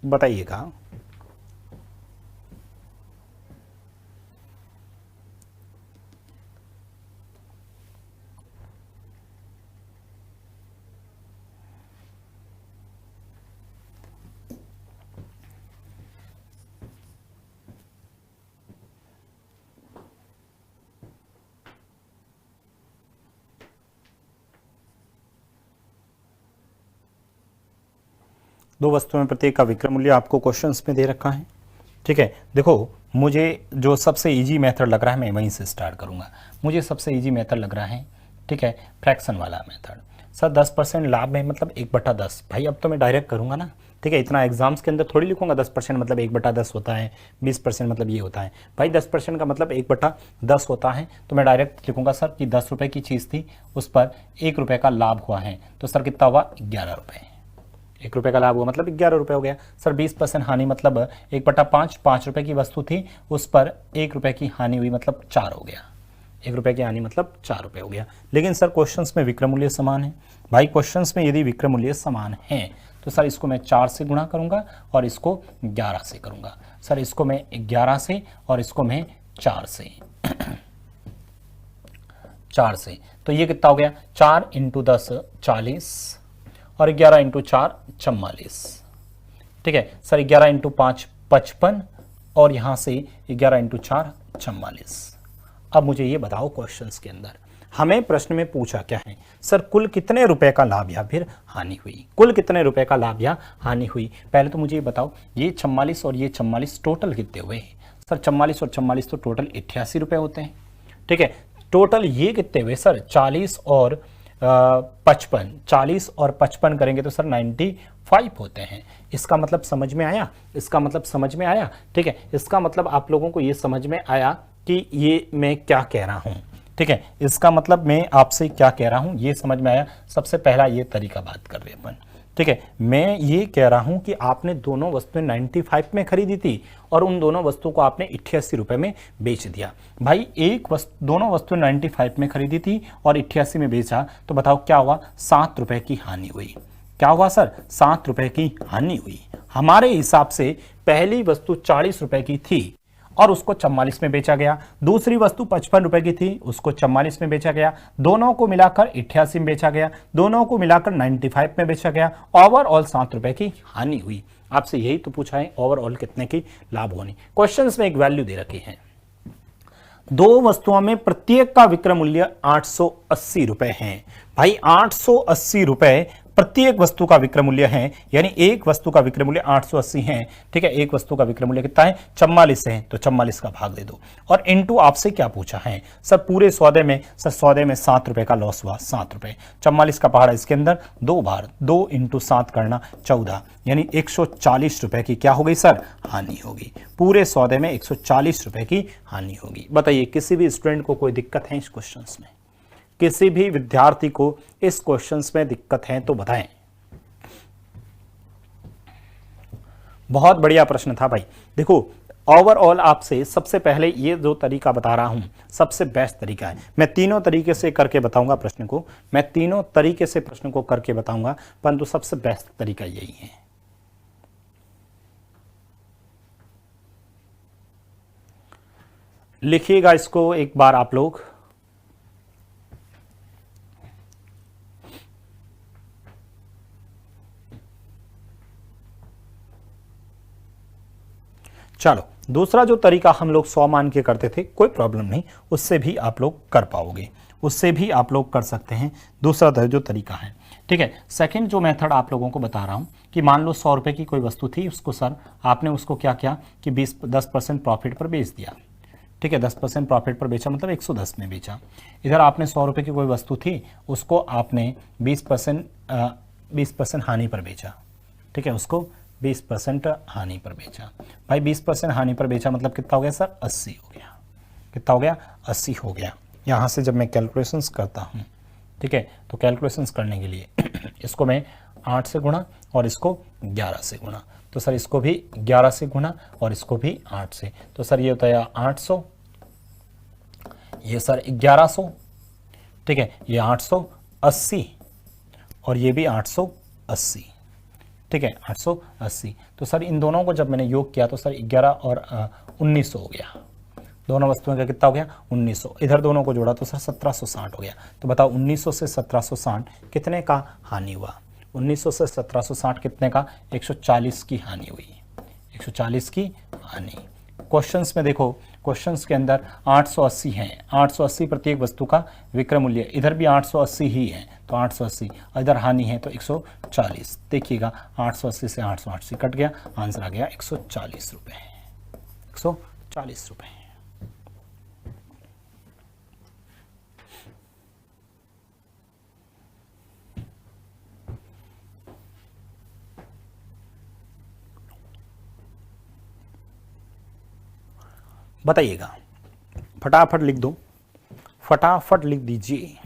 बताइएगा। दो वस्तुओं में प्रत्येक का विक्रय मूल्य आपको क्वेश्चंस में दे रखा है। ठीक है, देखो मुझे जो सबसे इजी मेथड लग रहा है मैं वहीं से स्टार्ट करूंगा। मुझे सबसे इजी मेथड लग रहा है, ठीक है, फ्रैक्शन वाला मेथड। सर 10% लाभ में मतलब 1/10। भाई अब तो मैं डायरेक्ट करूंगा ना, ठीक है, इतना एग्जाम्स के अंदर थोड़ी लिखूंगा 10% मतलब 1/10 होता है, 20% मतलब ये होता है। भाई 10% का मतलब 1/10 होता है, तो मैं डायरेक्ट लिखूंगा सर कि 10 रुपये की चीज़ थी, उस पर 1 रुपये का लाभ हुआ है, तो सर कितना हुआ 11 रुपये। 1 रुपये का लाभ हुआ मतलब 11 रुपये हो गया। सर 20% हानि मतलब 1/5, 5 रुपये की वस्तु थी, उस पर 1 रुपये की हानि हुई मतलब 4 हो गया। 1 रुपये की हानि मतलब 4 रुपये हो गया। लेकिन सर क्वेश्चंस में विक्रय मूल्य समान है। भाई क्वेश्चंस में यदि विक्रय मूल्य समान है तो सर इसको मैं 4 से गुणा करूंगा और इसको 11 से करूंगा। सर इसको मैं 11 से और इसको मैं 4 से 4 से, तो ये कितना हो गया 4 × 10 40 और 11 × 4 44। ठीक है सर 11 × 5 55 और यहां से 11 × 4 44। अब मुझे ये बताओ क्वेश्चंस के अंदर हमें प्रश्न में पूछा क्या है, सर कुल कितने रुपए का लाभ या फिर हानि हुई, कुल कितने रुपए का लाभ या हानि हुई। पहले तो मुझे ये बताओ ये 44 और ये 44 टोटल कितने हुए। सर 44 और 44 तो टोटल 88 रुपए होते हैं। ठीक है, टोटल ये कितने हुए सर 40 और 55, 40 और 55 करेंगे तो सर 95 होते हैं। इसका मतलब समझ में आया, इसका मतलब समझ में आया। ठीक है, इसका मतलब आप लोगों को ये समझ में आया कि ये मैं क्या कह रहा हूं। ठीक है, इसका मतलब मैं आपसे क्या कह रहा हूं ये समझ में आया। सबसे पहला ये तरीका बात कर रहे अपन। ठीक है, मैं ये कह रहा हूं कि आपने दोनों वस्तुएं 95 में खरीदी थी और उन दोनों वस्तुओं को आपने 88 रुपए में बेच दिया। भाई दोनों वस्तुएं 95 में खरीदी थी और 88 में बेचा, तो बताओ क्या हुआ 7 रुपए की हानि हुई। क्या हुआ सर 7 रुपए की हानि हुई। हमारे हिसाब से पहली वस्तु 40 रुपए की थी और उसको 44 में बेचा गया, दूसरी वस्तु 55 रुपए की थी उसको 44 में बेचा गया, दोनों को मिलाकर 88 में बेचा गया, दोनों को मिलाकर 95 में बेचा गया, ओवरऑल 7 रुपए की हानि हुई। आपसे यही तो पूछा है ओवरऑल कितने की लाभ होनी। क्वेश्चंस में एक वैल्यू दे रखी है, दो वस्तुओं में प्रत्येक का विक्रय मूल्य 880 रुपए है। भाई 880 रुपए प्रत्येक वस्तु का विक्रय मूल्य है, यानी एक वस्तु का विक्रय मूल्य 880 है। ठीक है, एक वस्तु का विक्रय मूल्य कितना है 44 है, तो 44 का भाग दे दो और इनटू आपसे क्या पूछा है सर पूरे सौदे में। सर सौदे में 7 रुपए का लॉस हुआ, 7 रुपए। 44 का पहाड़ा इसके अंदर 2 बार, 2 × 7 करना 14, यानी 140 रुपए की क्या हो गई सर हानि होगी। पूरे सौदे में 140 रुपए की हानि होगी। बताइए किसी भी स्टूडेंट को कोई दिक्कत है इस क्वेश्चन में, किसी भी विद्यार्थी को इस क्वेश्चंस में दिक्कत है तो बताएं। बहुत बढ़िया प्रश्न था भाई। देखो ओवरऑल आपसे सबसे पहले ये जो तरीका बता रहा हूं सबसे बेस्ट तरीका है। मैं तीनों तरीके से करके बताऊंगा प्रश्न को, मैं तीनों तरीके से प्रश्न को करके बताऊंगा, परंतु सबसे बेस्ट तरीका यही है। लिखिएगा इसको एक बार आप लोग। चलो दूसरा जो तरीका हम लोग 100 मान के करते थे, कोई प्रॉब्लम नहीं, उससे भी आप लोग कर पाओगे, उससे भी आप लोग कर सकते हैं। दूसरा जो तरीका है, ठीक है। सेकंड जो मेथड आप लोगों को बता रहा हूं कि मान लो 100 रुपए की कोई वस्तु थी, उसको सर आपने उसको क्या किया कि 10% प्रॉफिट पर बेच दिया। ठीक है, 10% प्रॉफिट पर बेचा मतलब 110 में बेचा। इधर आपने 100 रुपए की कोई वस्तु थी, उसको आपने 20% हानि पर बेचा। ठीक है, उसको 20% हानि पर बेचा। भाई 20% हानि पर बेचा मतलब कितना हो गया सर 80 हो गया। कितना हो गया 80 हो गया। यहाँ से जब मैं कैलकुलेशंस करता हूँ, ठीक है, तो कैलकुलेशंस करने के लिए इसको मैं 8 से गुणा और इसको 11 से गुणा, तो सर इसको भी 11 से गुणा और इसको भी 8 से, तो सर ये होता है 800, ये सर 1100, ठीक है, ये 880 और ये भी 880। ठीक है, 880। तो सर इन दोनों को जब मैंने योग किया तो सर 11 और 1900 हो गया। दोनों वस्तुओं का कितना हो गया 1900। इधर दोनों को जोड़ा तो सर 1760 हो गया। तो बताओ 1900 से 1760 कितने का हानि हुआ। 1900 से 1760 कितने का 140 की हानि हुई। 140 की हानि। क्वेश्चंस में देखो, क्वेश्चंस के अंदर 880 है, 880 प्रत्येक वस्तु का विक्रय मूल्य, इधर भी 880 ही है, तो 880, इधर हानि है तो 140। देखिएगा 880 से 880 कट गया, आंसर आ गया 140 रुपये, 140 रुपये। बताइएगा, फटाफट लिख दो, फटाफट लिख दीजिए।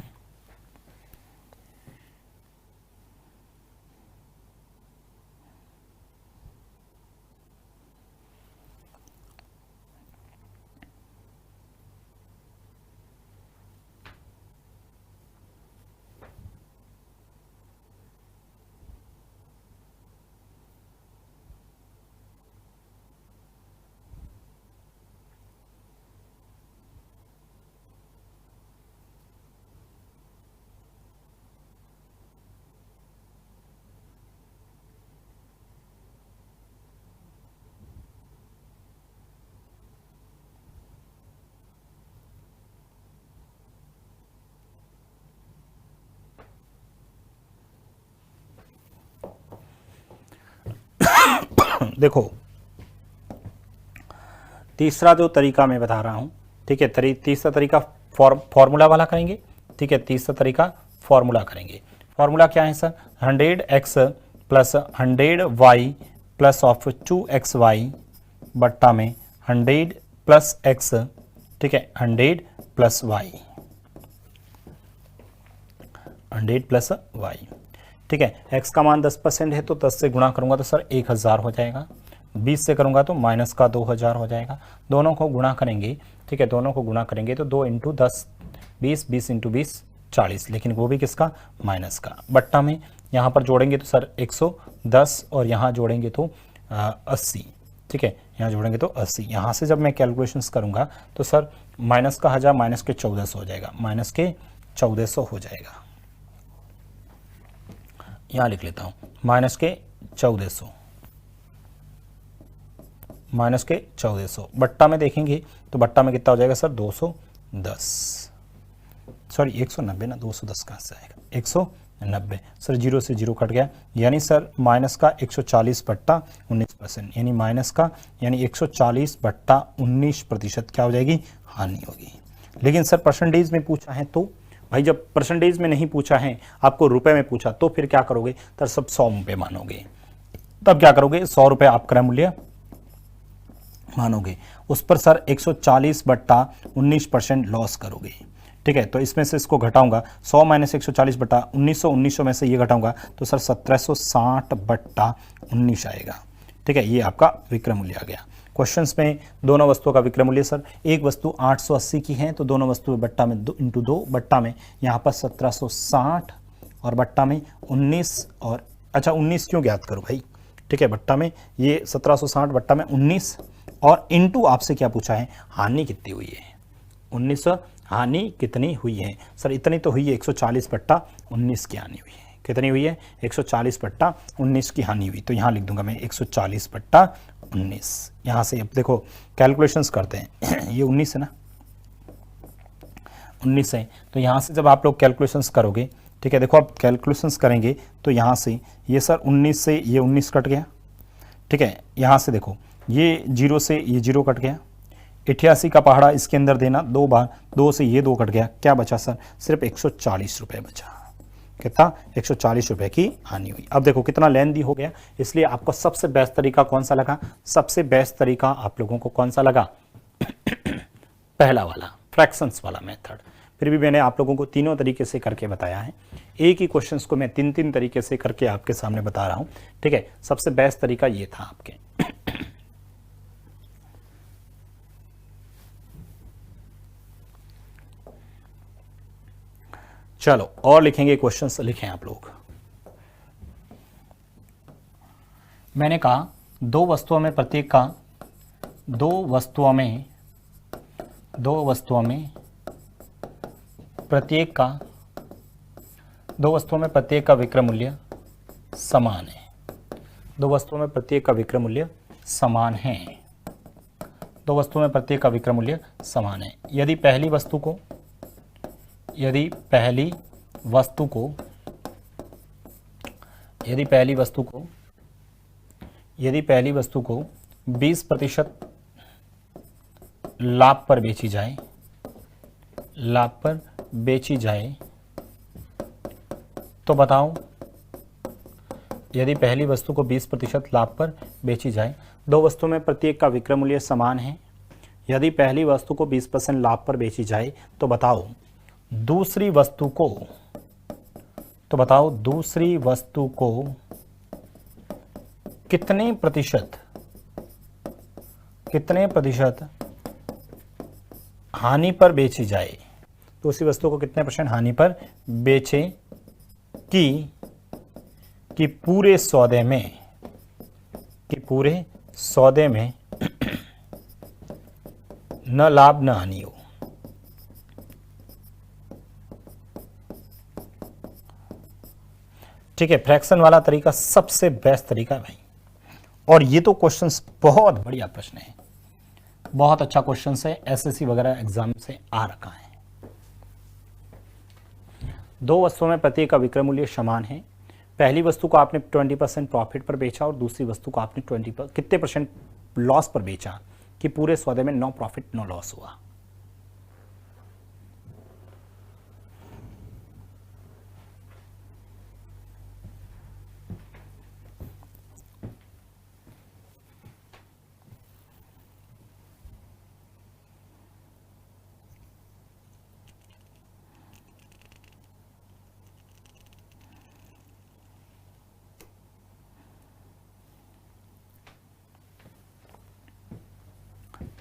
देखो तीसरा जो तरीका मैं बता रहा हूं, ठीक है, तीसरा तरीका फॉर्मूला वाला करेंगे, ठीक है। तीसरा तरीका फॉर्मूला करेंगे। फॉर्मूला क्या है sir? 100x plus 100y plus of 2xy बट्टा में 100 प्लस x, ठीक है, 100 प्लस y, 100 प्लस y, ठीक है। x का मान 10% है तो 10 से गुणा करूंगा तो सर 1000 हो जाएगा, 20 से करूंगा तो माइनस का 2000 हो जाएगा। दोनों को गुणा करेंगे, ठीक है, दोनों को गुणा करेंगे तो 2 इंटू 10 20, 20 इंटू 20 40, लेकिन वो भी किसका? माइनस का। बट्टा में यहाँ पर जोड़ेंगे तो सर 110 और यहाँ जोड़ेंगे तो 80, ठीक है, यहाँ जोड़ेंगे तो 80। यहाँ से जब मैं कैलकुलेशंस करूँगा तो सर माइनस का 1000 माइनस के 1400 हो जाएगा, माइनस के 1400 हो जाएगा। यहाँ लिख लेता हूँ माइनस के 1400, माइनस के 1400। बट्टा में देखेंगे तो बट्टा में कितना हो जाएगा सर? 210, सॉरी 190 ना, 210 कहाँ से आएगा? 190। सर जीरो से जीरो कट गया, यानी सर माइनस का 140 बट्टा 19%, यानी माइनस का यानी 140 बट्टा 19% क्या हो जाएगी? हानि होगी। लेकिन सर परसेंटेज में पूछा है तो भाई, जब परसेंटेज में नहीं पूछा है, आपको रुपए में पूछा, तो फिर क्या करोगे? तो सब 100 रुपये मानोगे। तब क्या करोगे? 100 रुपये आप क्रय मूल्य मानोगे, उस पर सर 140 बट्टा 19% लॉस करोगे, ठीक है। तो इसमें से इसको घटाऊंगा, 100 माइनस 140 बट्टा 1900 में से ये घटाऊंगा तो सर 1760 बट्टा 19 आएगा, ठीक है। ये आपका विक्रय मूल्य आ गया। क्वेश्चंस में दोनों वस्तुओं का विक्रय मूल्य सर, एक वस्तु 880 की है तो दोनों वस्तु बट्टा में 2 इंटू 2, बट्टा में यहाँ पर 1760 और बट्टा में 19, और अच्छा 19 क्यों ज्ञात करो भाई, ठीक है। बट्टा में ये 1760 बट्टा में 19 और इंटू आपसे क्या पूछा है? हानि कितनी हुई है? 19 हानि कितनी हुई है? सर इतनी तो हुई है, 140 बट्टा 19 की हानि हुई है। कितनी हुई है? 140 बट्टा 19 की हानि हुई। तो यहाँ लिख दूंगा मैं 140 बट्टा 19। यहाँ से अब देखो कैलकुलेशंस करते हैं ये 19 है ना, 19 है। तो यहाँ से जब आप लोग कैलकुलेशंस करोगे, ठीक है, देखो आप कैलकुलेशंस करेंगे तो यहाँ से ये सर 19 से ये 19 कट गया, ठीक है। यहाँ से देखो ये 0 से ये 0 कट गया, 88 का पहाड़ा इसके अंदर देना 2 बार, 2 से ये 2 कट गया, क्या बचा सर? सिर्फ 140 रुपये बचा। कितना? 140 रुपये की हानि हुई। अब देखो कितना लेंदी हो गया, इसलिए आपको सबसे बेस्ट तरीका कौन सा लगा? सबसे बेस्ट तरीका आप लोगों को कौन सा लगा? पहला वाला, फ्रैक्शंस वाला मेथड। फिर भी मैंने आप लोगों को तीनों तरीके से करके बताया है, एक ही क्वेश्चंस को मैं 3-3 तरीके से करके आपके सामने बता रहा हूं, ठीक है। सबसे बेस्ट तरीका ये था आपके। चलो और लिखेंगे, क्वेश्चंस लिखें आप लोग। मैंने कहा दो वस्तुओं में प्रत्येक का दो वस्तुओं में प्रत्येक का विक्रय मूल्य समान है। दो वस्तुओं में प्रत्येक का विक्रय मूल्य समान है। दो वस्तुओं में प्रत्येक का विक्रय मूल्य समान है। यदि पहली वस्तु को यदि पहली वस्तु को 20% लाभ पर बेची जाए तो बताओ, यदि पहली वस्तु को 20% लाभ पर बेची जाए, दो वस्तुओं में प्रत्येक का विक्रय मूल्य समान है। यदि पहली वस्तु को 20% लाभ पर बेची जाए तो बताओ दूसरी वस्तु को कितने प्रतिशत हानि पर बेची जाए, दूसरी वस्तु को कितने % हानि पर बेचे कि पूरे सौदे में न लाभ न हानि हो। ठीक है, फ्रैक्शन वाला तरीका सबसे बेस्ट तरीका है भाई। और ये तो क्वेश्चंस बहुत बढ़िया प्रश्न है, बहुत अच्छा क्वेश्चन है, एसएससी वगैरह एग्जाम से आ रखा है। दो वस्तुओं में प्रत्येक का विक्रय मूल्य समान है। पहली वस्तु को आपने 20% प्रॉफिट पर बेचा और दूसरी वस्तु को आपने कितने % लॉस पर बेचा कि पूरे सौदे में नो प्रॉफिट नो लॉस हुआ।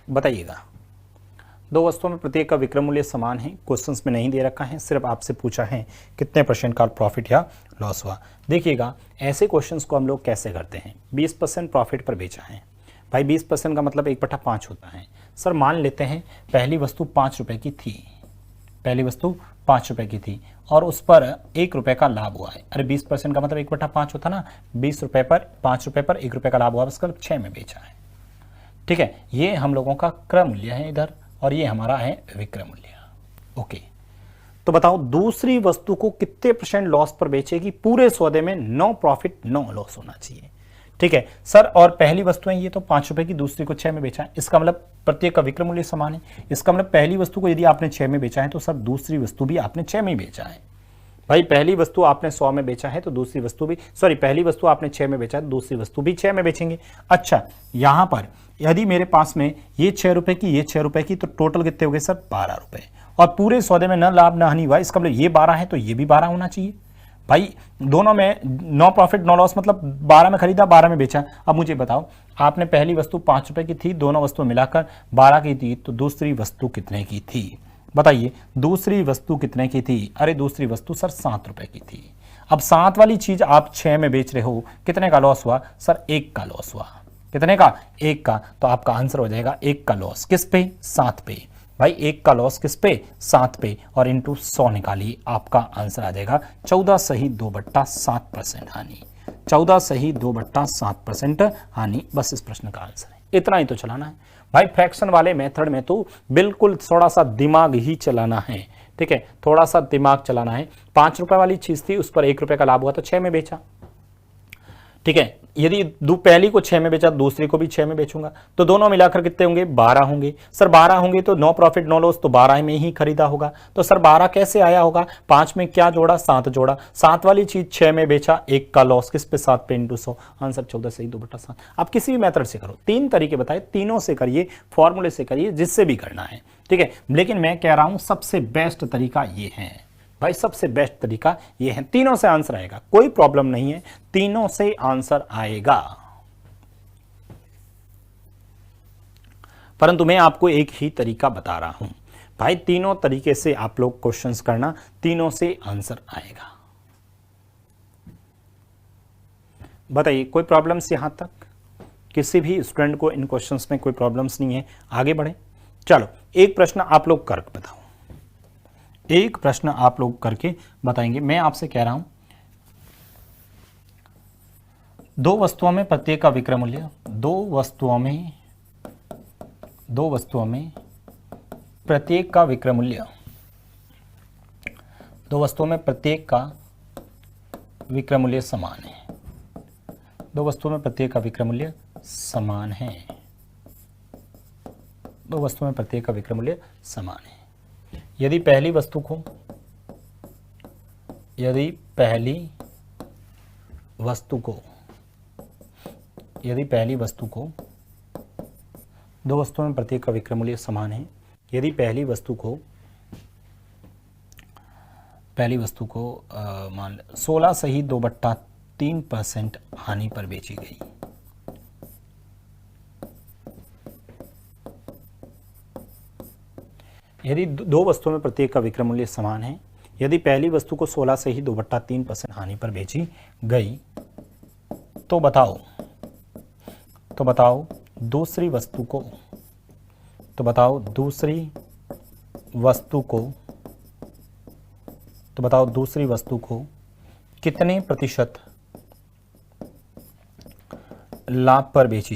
बताइएगा, दो वस्तुओं में प्रत्येक का विक्रय मूल्य समान है। क्वेश्चंस में नहीं दे रखा है, सिर्फ आपसे पूछा है कितने % का प्रॉफिट या लॉस हुआ। देखिएगा, ऐसे क्वेश्चंस को हम लोग कैसे करते हैं। 20% प्रॉफिट पर बेचा है भाई, 20% का मतलब 1/5 होता है। सर मान लेते हैं पहली वस्तु 5 रुपए की थी, और उस पर 1 रुपए का लाभ हुआ है। अरे 20% का मतलब 1/5 होता ना, 20 रुपए पर 5 रुपए पर 1 रुपए का लाभ हुआ, उसका 6 में बेचा है। ठीक है, ये हम लोगों का क्रय मूल्य है इधर, और ये हमारा है विक्रय मूल्य। ओके, तो बताओ दूसरी वस्तु को कितने % लॉस पर बेचेगी, पूरे सौदे में नो प्रॉफिट नो लॉस होना चाहिए। ठीक है सर, और पहली वस्तुएं ये तो 5 रुपए की, दूसरी को 6 में बेचा है, इसका मतलब प्रत्येक का विक्रय मूल्य समान है। इसका मतलब पहली वस्तु को यदि आपने 6 में बेचा है तो सर दूसरी वस्तु भी आपने 6 में बेचा है। भाई पहली वस्तु आपने 100 में बेचा है तो दूसरी वस्तु भी, पहली वस्तु आपने 6 में बेचा है तो दूसरी वस्तु भी 6 में बेचेंगे। अच्छा, यहां पर यदि मेरे पास में ये 6 रुपए की, ये 6 रुपए की, तो टोटल कितने हो गए सर 12 रुपए, और पूरे सौदे में न लाभ न हानि हुआ। इसका मतलब ये 12 है तो ये भी 12 होना चाहिए। भाई दोनों में नो प्रॉफिट नो लॉस, मतलब 12 में खरीदा 12 में बेचा। अब मुझे बताओ, आपने पहली वस्तु 5 रुपए की थी, दोनों वस्तु मिलाकर 12 की थी, तो दूसरी वस्तु कितने की थी बताइए। दूसरी वस्तु कितने की थी? अरे दूसरी वस्तु सर 7 रुपए की थी। अब 7 वाली चीज आप 6 में बेच रहे हो, कितने का लॉस हुआ सर? 1 का लॉस हुआ। कितने का? 1 का। तो आपका आंसर हो जाएगा 1 का लॉस किस पे? 7 पे। भाई 1 का लॉस किस पे? 7 पे, और इंटू 100 निकालिए, आपका आंसर आ जाएगा 14 सही 2/7% हानि। 14 सही 2/7% हानि, बस इस प्रश्न का आंसर है। इतना ही तो चलाना है भाई। फ्रैक्शन वाले मेथड में तो बिल्कुल थोड़ा सा दिमाग ही चलाना है। ठीक है, थोड़ा सा दिमाग चलाना है। 5 रुपए वाली चीज थी, उस पर 1 रुपए का लाभ हुआ तो 6 में बेचा। ठीक है, यदि पहली को 6 में बेचा, दूसरी को भी 6 में बेचूंगा, तो दोनों मिलाकर कितने होंगे? 12 होंगे। सर 12 होंगे तो नो प्रॉफिट नो लॉस, तो 12 में ही खरीदा होगा। तो सर 12 कैसे आया होगा? 5 में क्या जोड़ा? 7 जोड़ा। 7 वाली चीज 6 में बेचा, 1 का लॉस किस पे? 7 पे इंटू 100, आंसर 14 सही 2/7। आप किसी भी मेथड से करो, 3 तरीके बताए, तीनों से करिए, फॉर्मूले से करिए, जिससे भी करना है। ठीक है, लेकिन मैं कह रहा हूं सबसे बेस्ट तरीका ये है भाई, सबसे बेस्ट तरीका ये है। तीनों से आंसर आएगा, कोई प्रॉब्लम नहीं है, तीनों से आंसर आएगा। परंतु मैं आपको एक ही तरीका बता रहा हूं भाई, तीनों तरीके से आप लोग क्वेश्चंस करना, तीनों से आंसर आएगा। बताइए कोई प्रॉब्लम्स यहां तक? किसी भी स्टूडेंट को इन क्वेश्चंस में कोई प्रॉब्लम्स नहीं है? आगे बढ़े। चलो एक प्रश्न आप लोग कर बताओ, एक प्रश्न आप लोग करके बताएंगे। मैं आपसे कह रहा हूं, दो वस्तुओं में प्रत्येक का विक्रय मूल्य, दो वस्तुओं में प्रत्येक का विक्रय मूल्य, दो वस्तुओं में प्रत्येक का विक्रय मूल्य समान है। दो वस्तुओं में प्रत्येक का विक्रय मूल्य समान है। दो वस्तुओं में प्रत्येक का विक्रय मूल्य समान है। यदि पहली वस्तु को यदि पहली वस्तु को दो वस्तुओं में प्रत्येक का विक्रय मूल्य समान है। यदि पहली वस्तु को मान 16 सही 2/3% हानि पर बेची गई। यदि दो वस्तुओं में प्रत्येक का विक्रय मूल्य समान है, यदि पहली वस्तु को 16 से ही 2/3% हानि पर बेची गई, तो बताओ दूसरी वस्तु को कितने प्रतिशत लाभ पर बेची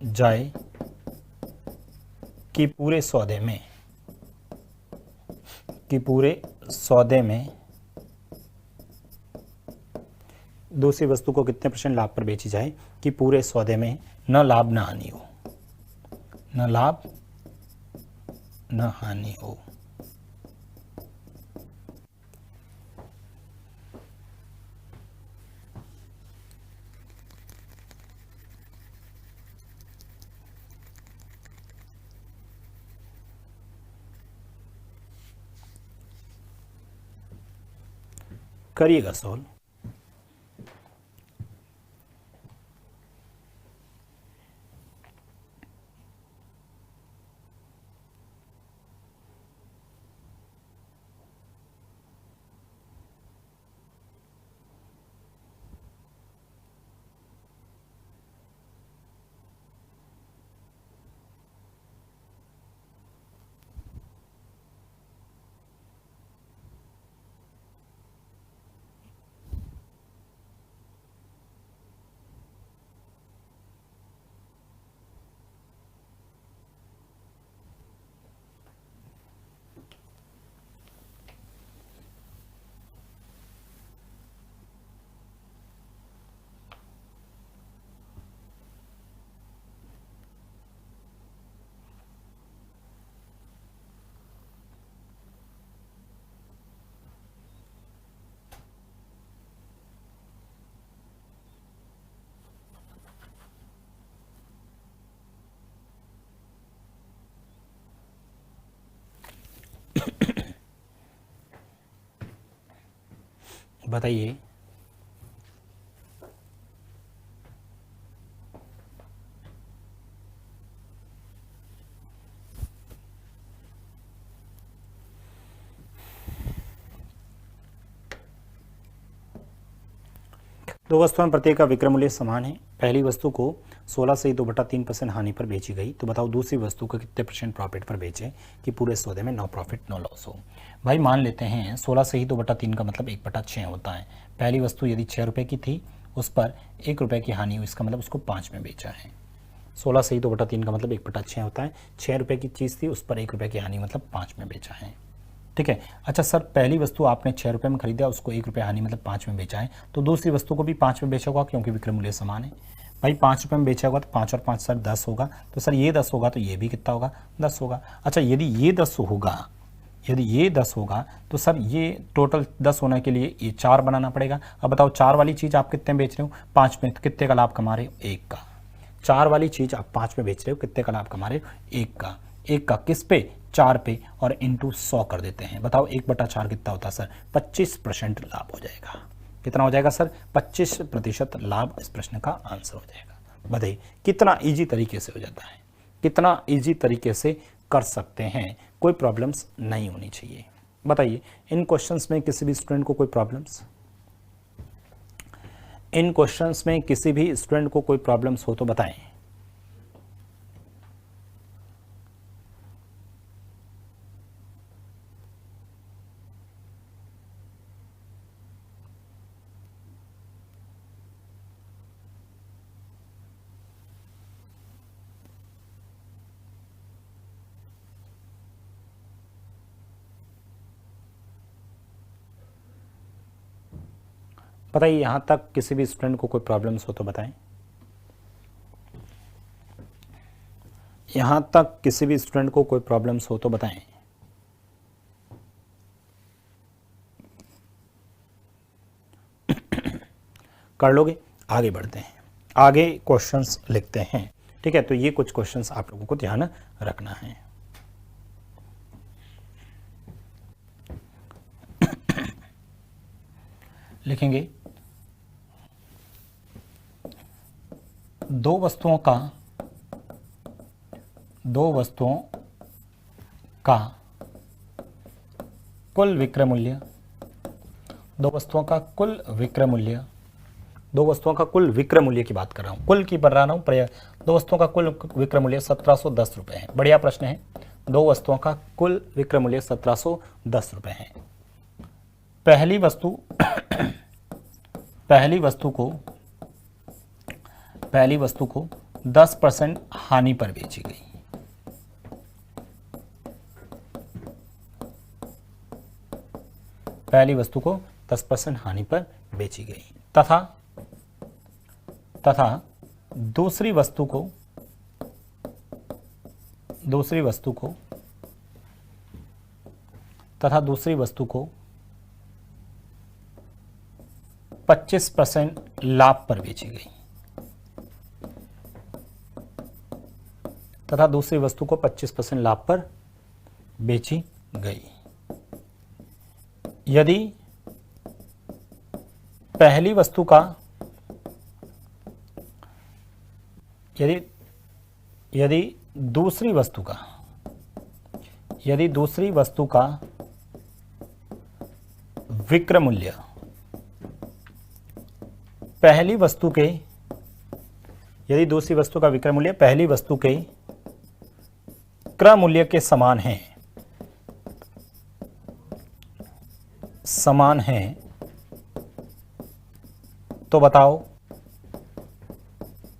जाए कि पूरे सौदे में दूसरी वस्तु को कितने % लाभ पर बेची जाए कि पूरे सौदे में न लाभ न हानि हो। करिएगा सॉल्व। बताइए दो वस्तुओं में प्रत्येक का विक्रय मूल्य समान है। पहली वस्तु को 16 से 2/3% हानि पर बेची गई, तो बताओ दूसरी वस्तु को कितने % प्रॉफिट पर बेचे कि पूरे सौदे में नो प्रॉफिट नो लॉस हो। भाई मान लेते हैं 16 से ही 2/3 का मतलब 1/6 होता है। पहली वस्तु यदि 6 रुपये की थी, उस पर 1 रुपये की हानि हुई, इसका मतलब उसको 5 में बेचा है। 16 से ही 2/3 का मतलब 1/6 होता है। 6 रुपये की चीज़ थी, उस पर 1 रुपये की हानि मतलब 5 में बेचा है। ठीक है। अच्छा सर, पहली वस्तु आपने 6 रुपये में खरीदा, उसको 1 रुपये हानि मतलब 5 में बेचा है, तो दूसरी वस्तु को भी 5 में बेचा होगा क्योंकि विक्रय मूल्य समान है। भाई 5 रुपये में बेचा होगा तो 5 और 5 सर 10 होगा, तो सर ये 10 होगा तो ये भी कितना होगा, 10 होगा। अच्छा यदि ये 10 होगा तो सर ये टोटल 10 होने के लिए ये 4 बनाना पड़ेगा। अब बताओ 4 वाली चीज़ आप कितने में बेच रहे हो, 5 में, तो कितने का लाभ कमा रहे हो, 1 का। 4 वाली चीज़ आप 5 में बेच रहे हो, कितने का लाभ कमा रहे हो, 1 का। 1 का किस पे, 4 पे, और इंटू 100 कर देते हैं। बताओ 1/4 कितना होता है सर, 25% लाभ हो जाएगा। कितना हो जाएगा सर, 25% लाभ इस प्रश्न का आंसर हो जाएगा। बताइए कितना इजी तरीके से हो जाता है, कितना इजी तरीके से कर सकते हैं, कोई प्रॉब्लम्स नहीं होनी चाहिए। बताइए इन क्वेश्चंस में किसी भी स्टूडेंट को कोई प्रॉब्लम्स, इन क्वेश्चंस में किसी भी स्टूडेंट को कोई प्रॉब्लम्स हो तो बताएं। बताइए, यहाँ तक किसी भी स्टूडेंट को कोई प्रॉब्लम्स हो तो बताएं। यहाँ तक किसी भी स्टूडेंट को कोई प्रॉब्लम्स हो तो बताएं। कर लोगे? आगे बढ़ते हैं, आगे क्वेश्चंस लिखते हैं। ठीक है, तो ये कुछ क्वेश्चंस आप लोगों को ध्यान रखना है। लिखेंगे दो वस्तुओं का कुल विक्रय मूल्य, दो वस्तुओं का कुल विक्रय मूल्य, दो वस्तुओं का कुल विक्रय मूल्य की बात कर रहा हूं, कुल की बन रहा हूं प्रयोग। दो वस्तुओं का कुल विक्रय मूल्य 1710 रुपए है। बढ़िया प्रश्न है। दो वस्तुओं का कुल विक्रय मूल्य 1710 रुपए है। पहली वस्तु को 10% हानि पर बेची गई। पहली वस्तु को 10% हानि पर बेची गई तथा दूसरी वस्तु को 25% लाभ पर बेची गई। तथा दूसरी वस्तु को 25% लाभ पर बेची गई। यदि पहली वस्तु का यदि दूसरी वस्तु का विक्रय मूल्य पहली वस्तु के पहली वस्तु के क्रय मूल्य के समान है तो बताओ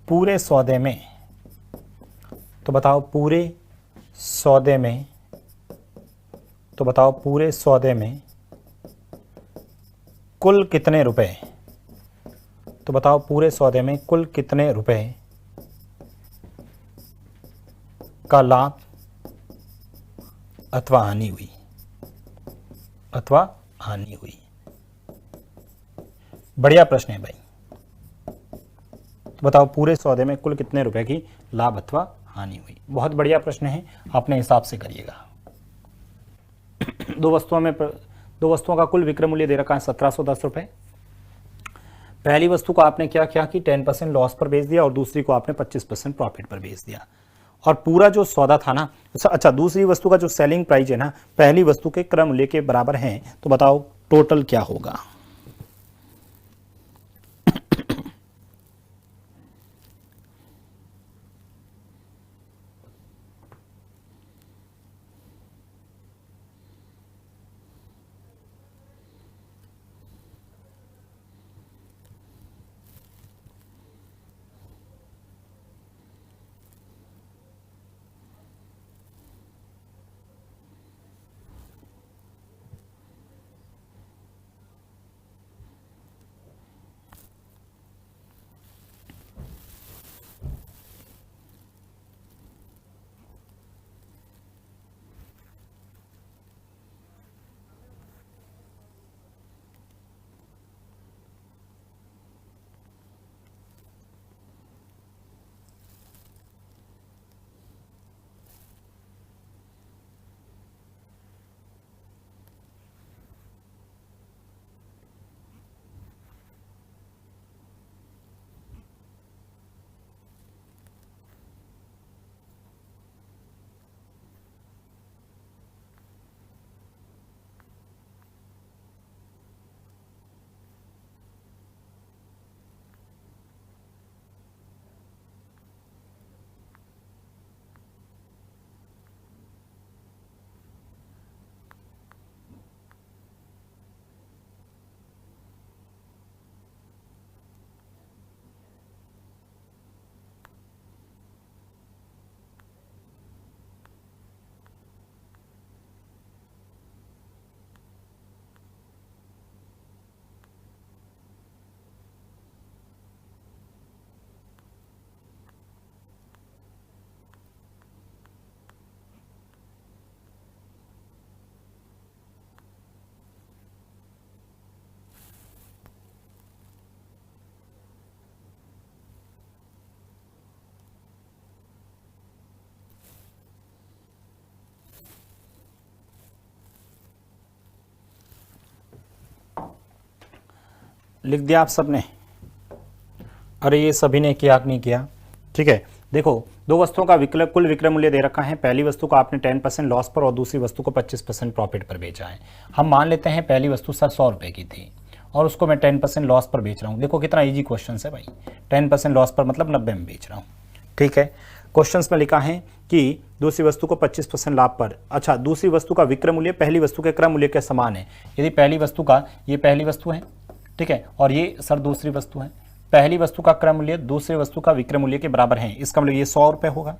पूरे सौदे में कुल कितने रुपए का लाभ अथवा हानि हुई। बढ़िया प्रश्न है भाई। तो बताओ पूरे सौदे में कुल कितने रुपए की लाभ अथवा हानि हुई। बहुत बढ़िया प्रश्न है, अपने हिसाब से करिएगा। दो वस्तुओं का कुल विक्रय मूल्य दे रखा है 1710 रुपए। पहली वस्तु को आपने क्या किया कि 10% लॉस पर बेच दिया और दूसरी को आपने 25% प्रॉफिट पर बेच दिया। और पूरा जो सौदा था ना, अच्छा दूसरी वस्तु का जो सेलिंग प्राइस है ना, पहली वस्तु के क्रय मूल्य के बराबर है। तो बताओ टोटल क्या होगा। लिख दिया आप सबने? अरे ये सभी ने किया कि नहीं किया? ठीक है, देखो दो वस्तुओं का कुल विक्रय मूल्य दे रखा है। पहली वस्तु को आपने 10% लॉस पर और दूसरी वस्तु को 25% प्रॉफिट पर बेचा है। हम मान लेते हैं पहली वस्तु सर 100 रुपये की थी और उसको मैं 10% लॉस पर बेच रहा हूँ। देखो कितना इजी क्वेश्चन है भाई, 10% लॉस पर मतलब 90 में बेच रहा हूँ। ठीक है, क्वेश्चन में लिखा है कि दूसरी वस्तु को 25% लाभ पर, अच्छा दूसरी वस्तु का विक्रय मूल्य पहली वस्तु के क्रय मूल्य के समान है। यदि पहली वस्तु का, ये पहली वस्तु है, ठीक है, और ये सर दूसरी वस्तु है, पहली वस्तु का क्रय मूल्य दूसरी वस्तु का विक्रय मूल्य के बराबर है, इसका मतलब ये 100 रुपये होगा।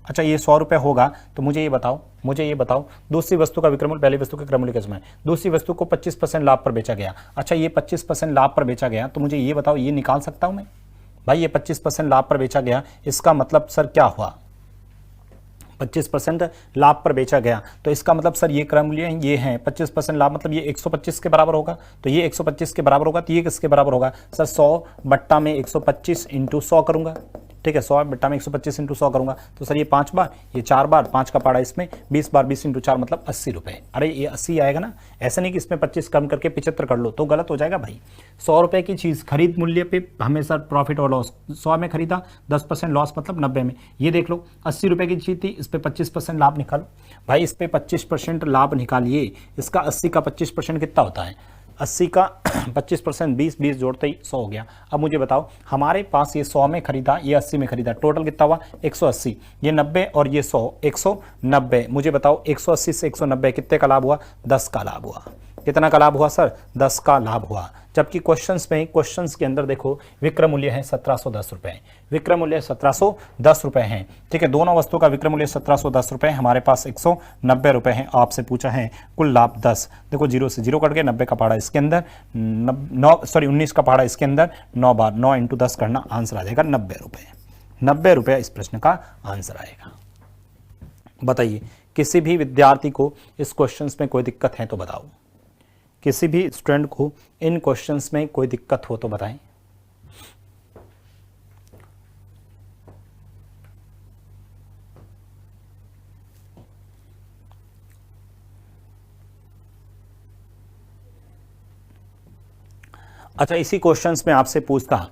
अच्छा ये 100 रुपये होगा तो मुझे ये बताओ दूसरी वस्तु का विक्रय मूल्य पहली वस्तु के क्रय मूल्य के समान है। दूसरी वस्तु को 25% लाभ पर बेचा गया। अच्छा ये 25% लाभ पर बेचा गया तो मुझे ये बताओ, ये निकाल सकता हूं मैं भाई, ये 25% लाभ पर बेचा गया, इसका मतलब सर क्या हुआ, 25% लाभ पर बेचा गया तो इसका मतलब सर ये क्रय मूल्य ये है 25% लाभ, मतलब ये 125 के बराबर होगा। तो ये 125 के बराबर होगा तो ये किसके बराबर होगा सर, 100 बट्टा में 125 इंटू 100 करूंगा। ठीक है, 100 बट्टा में 125 इंटू 100 करूंगा तो सर ये 5 बार, ये 4 बार, 5 का पाड़ा इसमें 20 बार, 20 इंटू 4 मतलब 80 रुपये। अरे ये 80 आएगा ना, ऐसा नहीं कि इसमें 25 कम करके 75 कर लो तो गलत हो जाएगा भाई। 100 रुपये की चीज़ खरीद मूल्य पे हमें सर प्रॉफिट और लॉस, 100 में खरीदा 10% लॉस मतलब 90 में। ये देख लो 80 रुपये की चीज़ थी, इस पर 25% लाभ निकालो भाई, इस पर 25% लाभ निकालिए। इसका 80 का 25% कितना होता है, 80 का 25% 20 जोड़ते ही 100 हो गया। अब मुझे बताओ हमारे पास ये 100 में खरीदा, ये 80 में खरीदा, टोटल कितना हुआ 180, ये 90 और ये 100, 190। मुझे बताओ 180 से 190 कितने का लाभ हुआ, 10 का लाभ हुआ। कितना का लाभ हुआ सर, 10 का लाभ हुआ। जबकि क्वेश्चंस के अंदर देखो विक्रय मूल्य है 1710 रुपये, विक्रय मूल्य 1710 रुपये है। ठीक है, दोनों वस्तुओं का विक्रय मूल्य 1710 रुपये, हमारे पास 190 रुपये है। आपसे पूछा है कुल लाभ 10। देखो 0 से 0 कट गए, 90 का पहाड़ा इसके अंदर, 19 का पहाड़ा इसके अंदर, 9 बार 9 इंटू 10 करना, आंसर आ जाएगा 90 रुपये। 90 रुपये इस प्रश्न का आंसर आएगा। बताइए किसी भी विद्यार्थी को इस क्वेश्चन में कोई दिक्कत है तो बताओ, किसी भी स्टूडेंट को इन क्वेश्चंस में कोई दिक्कत हो तो बताएं। अच्छा इसी क्वेश्चंस में आपसे पूछता,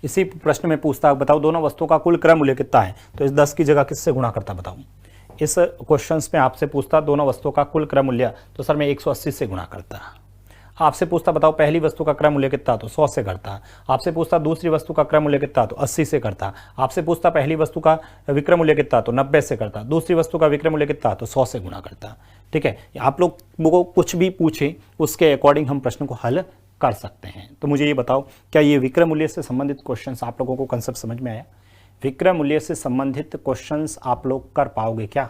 इसी प्रश्न में पूछता बताओ दोनों वस्तुओं का कुल क्रय मूल्य कितना है, तो इस 10 की जगह किससे गुणा करता बताओ। इस क्वेश्चंस में आपसे पूछता दोनों वस्तुओं का कुल क्रय मूल्य, तो सर मैं 180 से गुणा करता। आपसे पूछता बताओ पहली वस्तु का क्रय मूल्य कितना, तो 100 से करता। आपसे पूछता दूसरी वस्तु का क्रय मूल्य कितना, तो 80 से करता। आपसे पूछता पहली वस्तु का विक्रय मूल्य कितना, तो 90 से करता। दूसरी वस्तु का विक्रय मूल्य कितना, तो 100 से गुणा करता। ठीक है, आप लोग को कुछ भी पूछे उसके अकॉर्डिंग हम प्रश्न को हल कर सकते हैं। तो मुझे ये बताओ क्या ये विक्रय मूल्य से संबंधित क्वेश्चन आप लोगों को कंसेप्ट समझ में आया? विक्रय मूल्य से संबंधित क्वेश्चन आप लोग कर पाओगे क्या?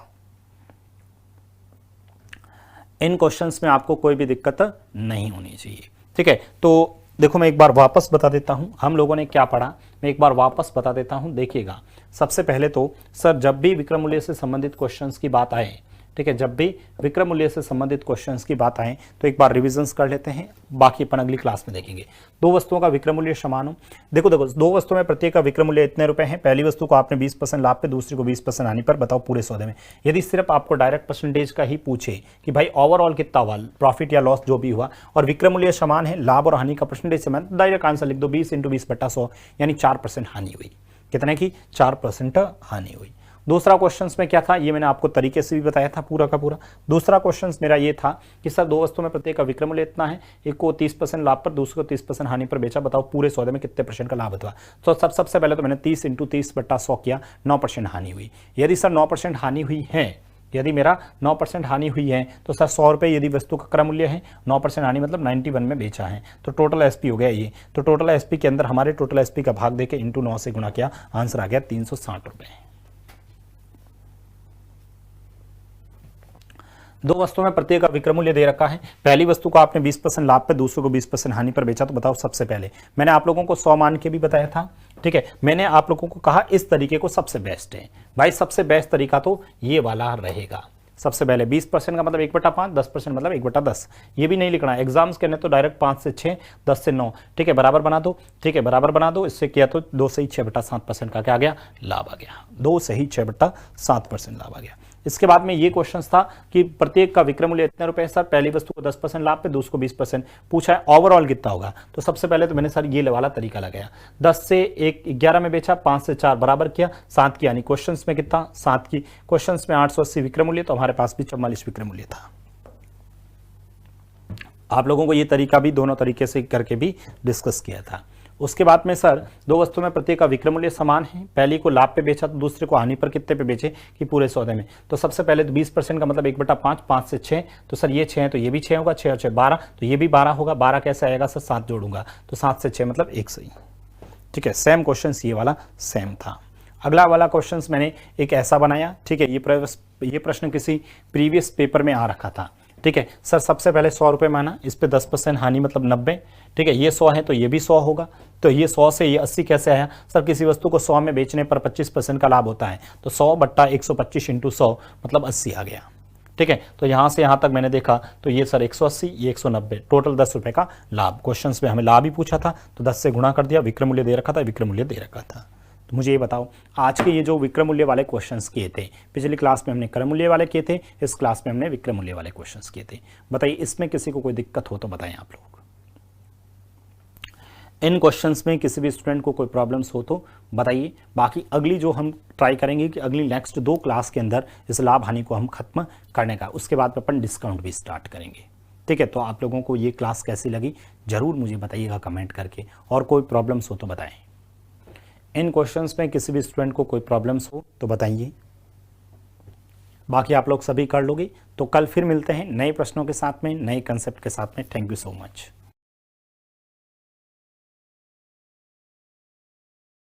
इन क्वेश्चंस में आपको कोई भी दिक्कत नहीं होनी चाहिए। ठीक है, तो देखो मैं एक बार वापस बता देता हूं हम लोगों ने क्या पढ़ा, मैं एक बार वापस बता देता हूं। देखिएगा सबसे पहले तो सर जब भी विक्रय मूल्य से संबंधित क्वेश्चंस की बात आए, ठीक है, जब भी विक्रय मूल्य से संबंधित क्वेश्चंस की बात आए तो एक बार रिविजन्स कर लेते हैं, बाकी अपन अगली क्लास में देखेंगे। दो वस्तुओं का विक्रय मूल्य समान हो, देखो दो वस्तुओं में प्रत्येक का विक्रय मूल्य इतने रुपए हैं। पहली वस्तु को आपने 20% लाभ पे, दूसरी को 20% हानि पर, बताओ पूरे सौदे में। यदि सिर्फ आपको डायरेक्ट परसेंटेज का ही पूछे कि भाई ओवरऑल कितना हुआ, प्रॉफिट या लॉस जो भी हुआ, और विक्रय मूल्य समान है, लाभ और हानि का परसेंटेज समान, डायरेक्ट आंसर लिख दो 20 × 20/100 यानी 4% हानि हुई। कितने की? 4% हानि हुई। दूसरा क्वेश्चन में क्या था ये मैंने आपको तरीके से भी बताया था पूरा का पूरा। दूसरा क्वेश्चन मेरा ये था कि सर दो वस्तुओं में प्रत्येक का विक्रय मूल्य इतना है, एक को 30% लाभ पर, दूसरे को 30% हानि पर बेचा, बताओ पूरे सौदे में कितने % का लाभ हुआ। तो सबसे पहले तो मैंने 30 × 30/100 किया, 9% हानि हुई। यदि सर 9% हानि हुई है, यदि मेरा 9% हानि हुई है तो सर 100 रुपये यदि वस्तु का क्रय मूल्य है, 9% हानि मतलब 91 में बेचा है, तो टोटल एसपी हो गया ये। तो टोटल एसपी के अंदर हमारे टोटल एसपी का भाग देके इंटू 9 से गुणा किया, आंसर आ गया 360 रुपये। दो वस्तुओं में प्रत्येक का विक्रय मूल्य दे रखा है। पहली वस्तु को आपने 20% लाभ पे, दूसरे को 20% हानि पर बेचा, तो बताओ सबसे पहले मैंने आप लोगों को 100 मान के भी बताया था। ठीक है, मैंने आप लोगों को कहा इस तरीके को सबसे बेस्ट है भाई, सबसे बेस्ट तरीका तो ये वाला रहेगा। सबसे पहले 20% का मतलब 1/5, 10% मतलब 1/10। ये भी नहीं लिखना है, एग्जाम्स के तो डायरेक्ट 5 से 6, 10 से 9। ठीक है, बराबर बना दो। ठीक है, बराबर बना दो। इससे किया तो 2 से ही 6/7% का क्या आ गया, लाभ आ गया। 2 से ही 6/7% लाभ आ गया। इसके बाद में ये क्वेश्चन था कि प्रत्येक का विक्रय मूल्य इतने रुपए है सर, पहली वस्तु को 10% लाभ पे, दूसरे को 20% पूछा है, ओवरऑल कितना होगा। तो सबसे पहले तो मैंने सर ये वाला तरीका लगाया, 10 से 1 11 में बेचा, 5 से 4 बराबर किया, 7 की यानी क्वेश्चन में कितना 7 की, क्वेश्चन में 880 विक्रय मूल्य, तो हमारे पास भी 44 विक्रय मूल्य था। आप लोगों को ये तरीका भी दोनों तरीके से करके भी डिस्कस किया था। उसके बाद में सर दो वस्तुओं में प्रत्येक का विक्रय मूल्य समान है, पहली को लाभ पे बेचा तो दूसरे को हानि पर कितने पे बेचे कि पूरे सौदे में। तो सबसे पहले तो 20% का मतलब 1/5, 5 से 6, तो सर ये 6 है तो ये भी 6 होगा, 6 और 6 12, तो ये भी 12 होगा। 12 कैसे आएगा सर, 7 जोड़ूंगा तो 7 से 6 मतलब 1 सही। ठीक है, सेम क्वेश्चन ये वाला सेम था। अगला वाला क्वेश्चन मैंने एक ऐसा बनाया, ठीक है, ये प्रश्न किसी प्रीवियस पेपर में आ रखा था। ठीक है सर, सबसे पहले 100 रुपये माना, इस पे 10% हानि मतलब 90। ठीक है, ये 100 है तो ये भी 100 होगा, तो ये 100 से ये 80 कैसे आया सर, किसी वस्तु को 100 में बेचने पर 25% का लाभ होता है, तो 100/125 × 100 मतलब 80 आ गया। ठीक है, तो यहाँ से यहाँ तक मैंने देखा तो ये सर 180, ये 190, टोटल 10 रुपये का लाभ। क्वेश्चन में हमें लाभ ही पूछा था तो 10 से गुणा कर दिया, विक्रय मूल्य दे रखा था, विक्रय मूल्य दे रखा था। तो मुझे ये बताओ, आज के ये जो विक्रय मूल्य वाले क्वेश्चंस किए थे, पिछली क्लास में हमने क्रय मूल्य वाले किए थे, इस क्लास में हमने विक्रय मूल्य वाले क्वेश्चंस किए थे। बताइए इसमें किसी को कोई दिक्कत हो तो बताएं आप लोग। इन क्वेश्चंस में किसी भी स्टूडेंट को कोई प्रॉब्लम्स हो तो बताइए। बाकी अगली जो हम ट्राई करेंगे कि अगली नेक्स्ट 2 क्लास के अंदर इस लाभ हानि को हम खत्म करने का, उसके बाद अपन डिस्काउंट भी स्टार्ट करेंगे। ठीक है, तो आप लोगों को ये क्लास कैसी लगी जरूर मुझे बताइएगा कमेंट करके, और कोई प्रॉब्लम्स हो तो बताएं। इन क्वेश्चंस में किसी भी स्टूडेंट को कोई प्रॉब्लम्स हो तो बताइए। बाकी आप लोग सभी कर लोगे। तो कल फिर मिलते हैं नए प्रश्नों के साथ में, नए कंसेप्ट के साथ में। Thank you so much.